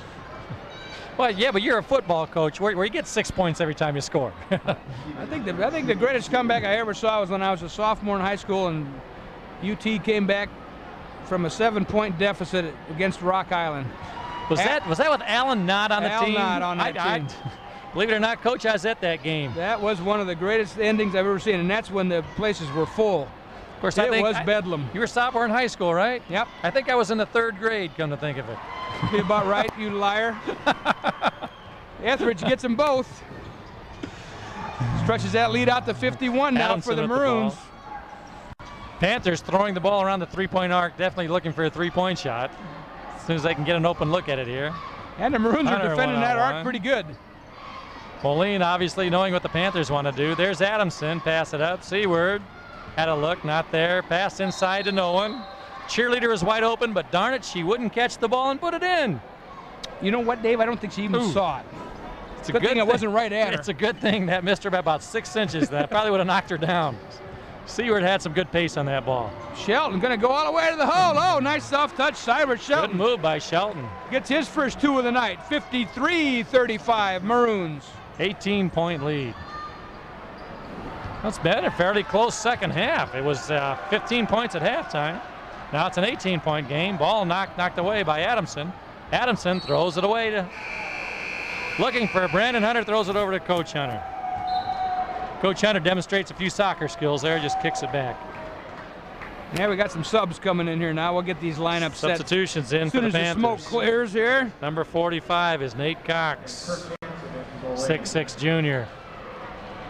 Well, yeah, but you're a football coach where you get 6 points every time you score.
I think the greatest comeback I ever saw was when I was a sophomore in high school and UT came back from a 7-point deficit against Rock Island.
Was that with Alan Knott on the team?
Alan Knott on that team.
Believe it or not, Coach, I was at that game.
That was one of the greatest endings I've ever seen, and that's when the places were full.
Of course,
it was bedlam.
You were a sophomore in high school, right?
Yep.
I think I was in the 3rd grade, come to think of it.
Be about right, you liar. Etheridge gets them both. Stretches that lead out to 51 now for the Maroons.
Panthers throwing the ball around the 3-point arc, definitely looking for a 3-point shot. As soon as they can get an open look at it here.
And the Maroons are defending that arc pretty good.
Moline obviously knowing what the Panthers want to do. There's Adamson, pass it up. Seward had a look, not there. Pass inside to no one. Cheerleader is wide open, but darn it, she wouldn't catch the ball and put it in.
You know what, Dave? I don't think she even saw it.
It's a
good thing it wasn't right at her.
It's a good thing that missed her by about 6 inches. That probably would have knocked her down. Seward had some good pace on that ball.
Shelton going to go all the way to the hole. Oh, nice soft touch. Cyrus Shelton.
Good move by Shelton.
Gets his first 2 of the night. 53-35 Maroons.
18-point lead. That's been a fairly close second half. It was 15 points at halftime. Now it's an 18-point game. Ball knocked away by Adamson. Adamson throws it away to looking for Brandon Hunter, throws it over to Coach Hunter. Coach Hunter demonstrates a few soccer skills there, just kicks it back.
Yeah, we got some subs coming in here now. We'll get these lineups set.
Substitutions in for the Panthers.
As soon as the smoke clears here.
Number 45 is Nate Cox, 6'6" junior.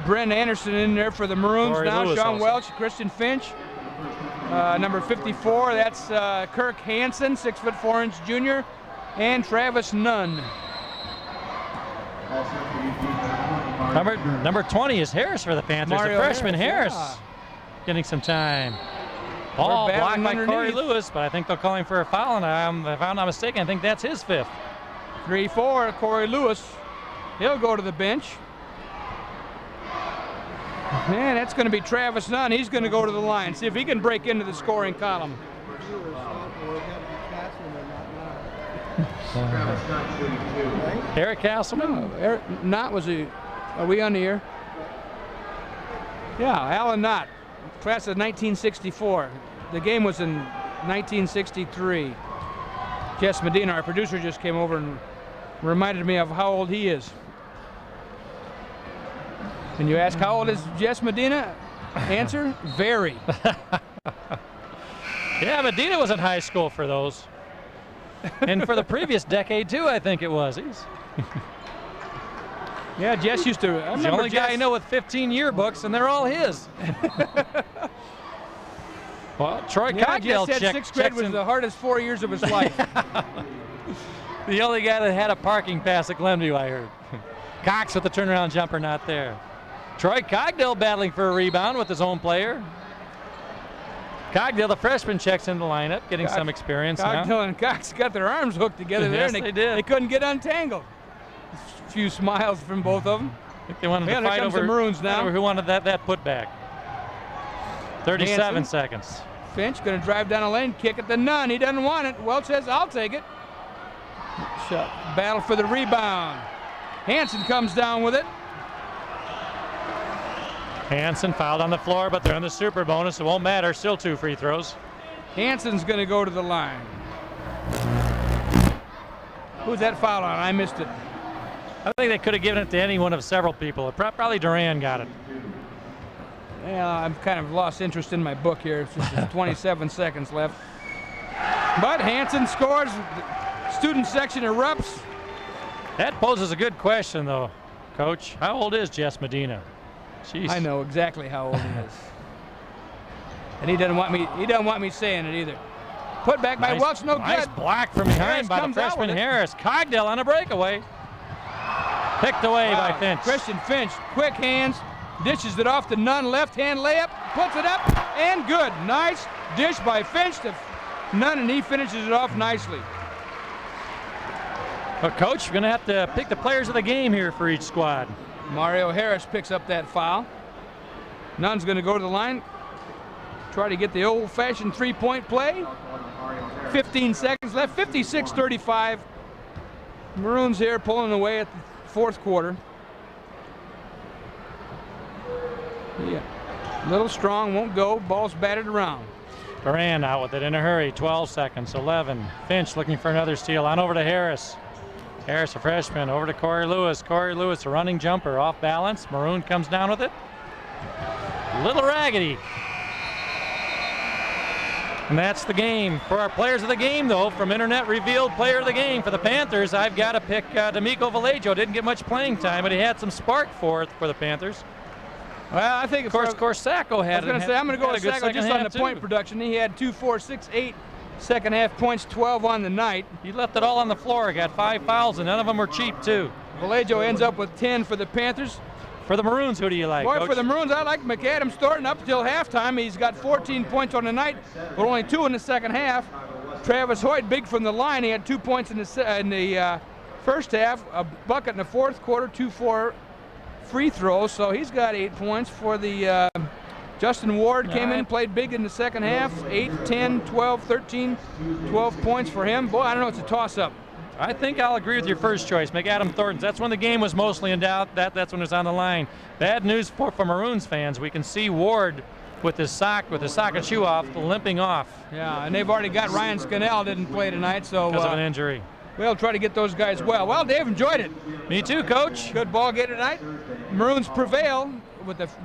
Brent Anderson in there for the Maroons
Corey
now.
Lewis
Sean
also.
Welch, Christian Finch. Number 54, that's Kirk Hansen, 6'4" junior. And Travis Nunn.
Number 20 is Harris for the Panthers.
Mario
the freshman
Harris,
Harris getting some time. Ball blocked by Corey Lewis, but I think they'll call him for a foul, and if I'm not mistaken, I think that's his 5th.
3-4, Corey Lewis. He'll go to the bench. And that's going to be Travis Nunn. He's going to go to the line, see if he can break into the scoring column.
Eric Castleman?
No, Eric Knott was a. Are we on the air? Yeah, Alan Knott, class of 1964. The game was in 1963. Jess Medina, our producer, just came over and reminded me of how old he is. And you ask, how old is Jess Medina? Answer, very.
Yeah, Medina was in high school for those. And for the previous decade, too, I think it was.
Yeah, Jess used to.
He's the only guy I know with 15 yearbooks, and they're all his. Well, Troy Cogdell
Jess said sixth grade was the hardest 4 years of his life.
The only guy that had a parking pass at Glenview, I heard. Cox with the turnaround jumper, not there. Troy Cogdell battling for a rebound with his own player. Cogdell, the freshman, checks in the lineup, getting some experience now.
Cogdell and Cox got their arms hooked together there,
Yes,
and
they did.
They couldn't get untangled. A few smiles from both of them.
I think they wanted to
Here
fight
comes
over
the Maroons now.
who wanted that putback. 37
Hansen.
seconds.
Finch going to drive down the lane, kick it to Nunn. He doesn't want it. Welch says, I'll take it. Battle for the rebound. Hansen comes down with it.
Hansen fouled on the floor, but they're in the super bonus. It won't matter. Still 2 free throws.
Hansen's going to go to the line. Who's that foul on? I missed it.
I think they could have given it to any one of several people. Probably Duran got it.
Yeah, I've kind of lost interest in my book here. It's just 27 seconds left. But Hansen scores. The student section erupts.
That poses a good question, though, Coach. How old is Jess Medina? Jeez.
I know exactly how old he is. And he doesn't want me saying it either. Put back by Welch, no
nice
good.
block from behind
Harris
by the
comes out
freshman
with it.
Harris. Cogdell on a breakaway. Picked away by Finch.
Christian Finch, quick hands, dishes it off to Nunn, left hand layup, puts it up, and good. Nice dish by Finch to Nunn, and he finishes it off nicely.
Well, Coach, we're going to have to pick the players of the game here for each squad.
Mario Harris picks up that foul. Nunn's going to go to the line, try to get the old-fashioned three-point play. 15 seconds left, 56-35. Maroons here pulling away at the fourth quarter. Yeah, a little strong, won't go. Ball's batted around.
Duran out with it in a hurry. 12 seconds, 11. Finch looking for another steal. On over to Harris. Harris, a freshman, over to Corey Lewis. Corey Lewis, a running jumper, off balance. Maroon comes down with it. Little raggedy. And that's the game. For our players of the game, though, from Internet Revealed Player of the Game for the Panthers, I've got to pick D'Amico Vallejo. Didn't get much playing time, but he had some spark for the Panthers.
Well, I think
Of course, Sacco had.
I was going to say, I'm going to go with
good
Sacco just on the point production. He had 2, 4, 6, 8 second half points, 12 on the night.
He left it all on the floor. Got 5 fouls, and none of them were cheap, too.
Vallejo ends up with 10 for the Panthers.
For the Maroons, who do you like,
Boy,
Coach?
for the Maroons, I like McAdams Thornton up until halftime. He's got 14 points on the night, but only 2 in the second half. Travis Hoyt, big from the line. He had 2 points in the first half, a bucket in the fourth quarter, 2-4 free throws. So he's got 8 points for the Justin Ward came in, played big in the second half. 8, 10, 12, 13, 12 points for him. Boy, I don't know, it's a toss-up.
I think I'll agree with your first choice. McAdam Thornton's. That's when the game was mostly in doubt. That's when it was on the line. Bad news for Maroons fans. We can see Ward with his socket shoe off, limping off.
Yeah, and they've already got Ryan Scannell didn't play tonight, so
because of an injury.
We'll try to get those guys well. Well, Dave, enjoyed it.
Me too, Coach.
Good ball game tonight. Maroons prevail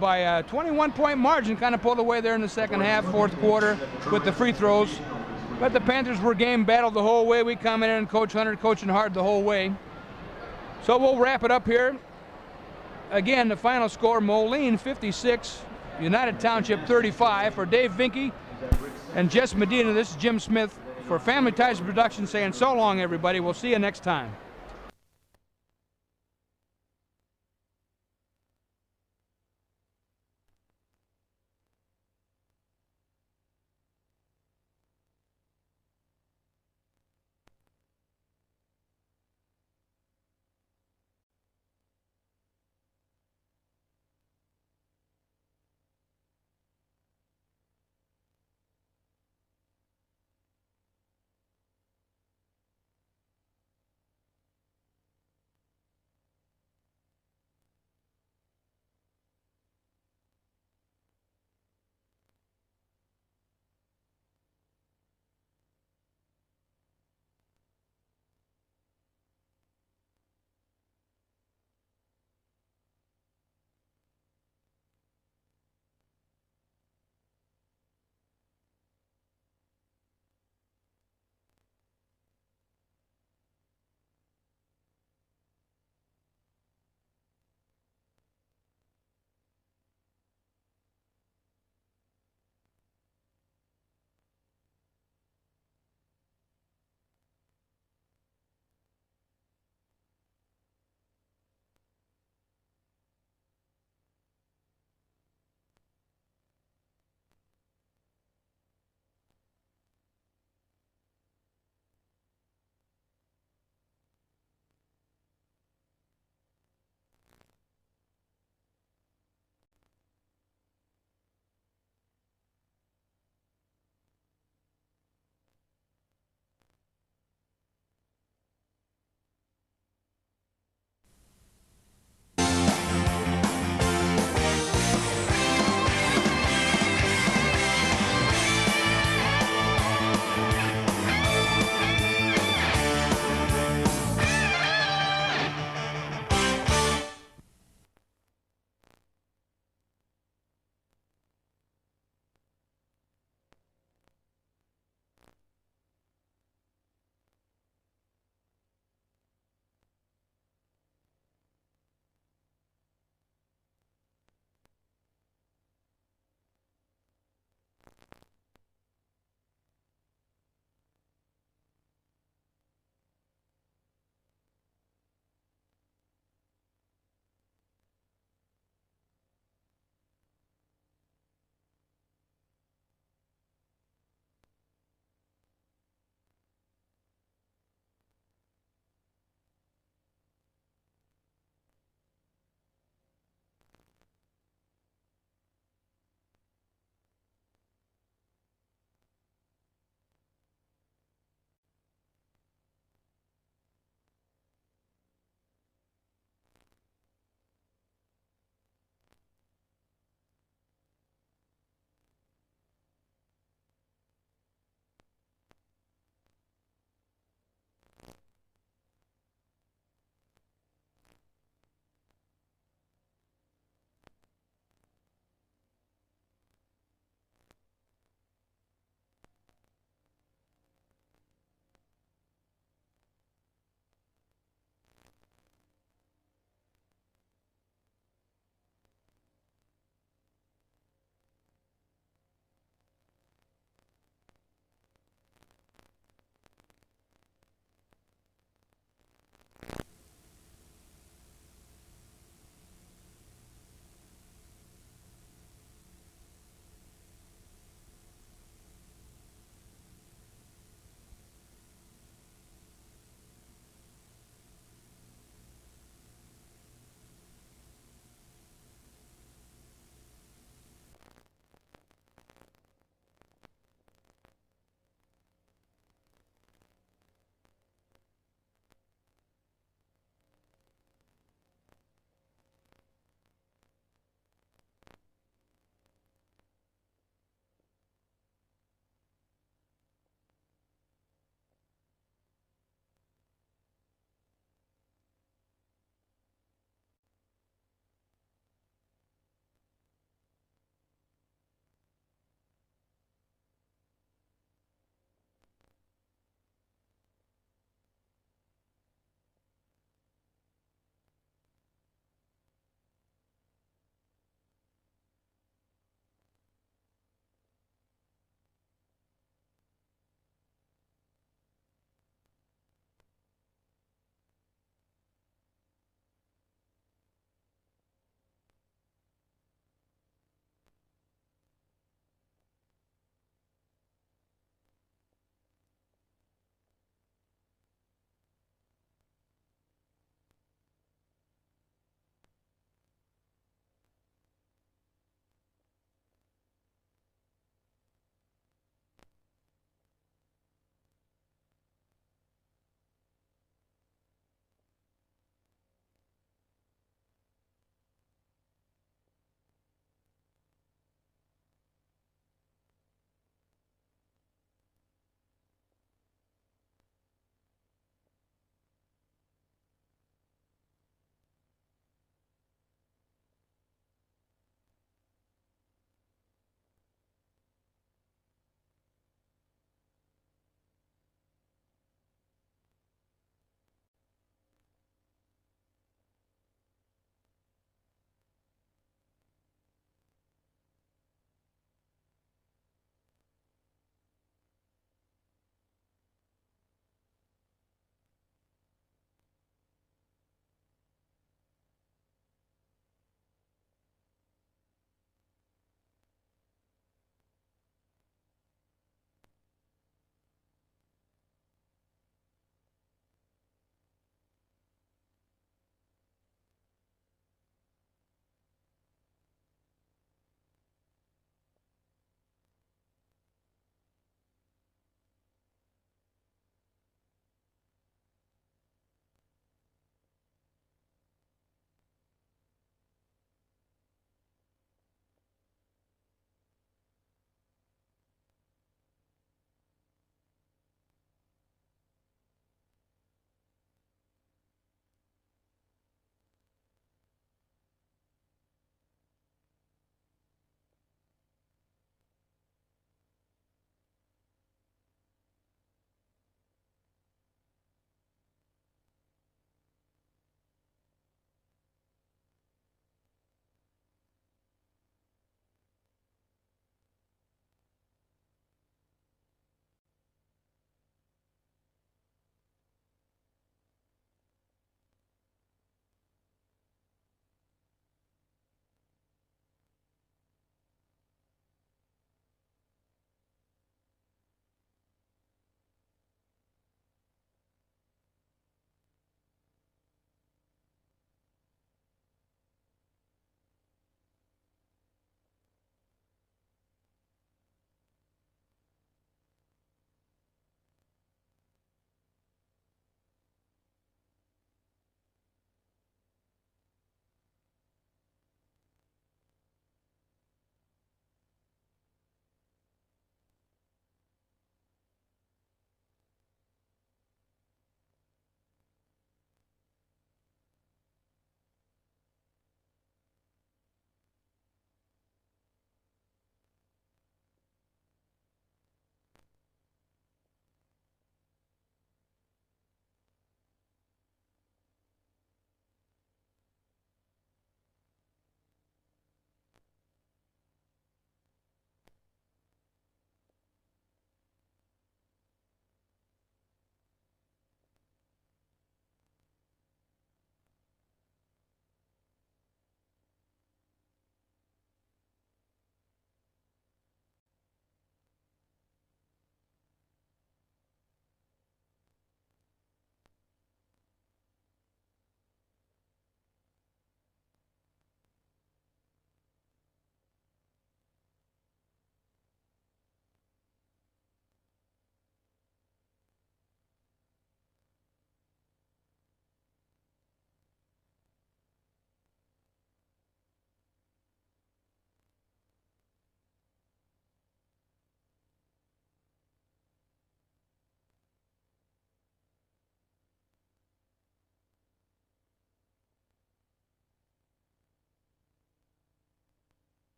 by a 21-point margin. Kind of pulled away there in the second half, fourth quarter, with the free throws. But the Panthers were game battled the whole way. We come in and Coach Hunter coaching hard the whole way. So we'll wrap it up here. Again, the final score: Moline 56, United Township 35. For Dave Vinke and Jess Medina, this is Jim Smith for Family Ties Production saying so long, everybody. We'll see you next time.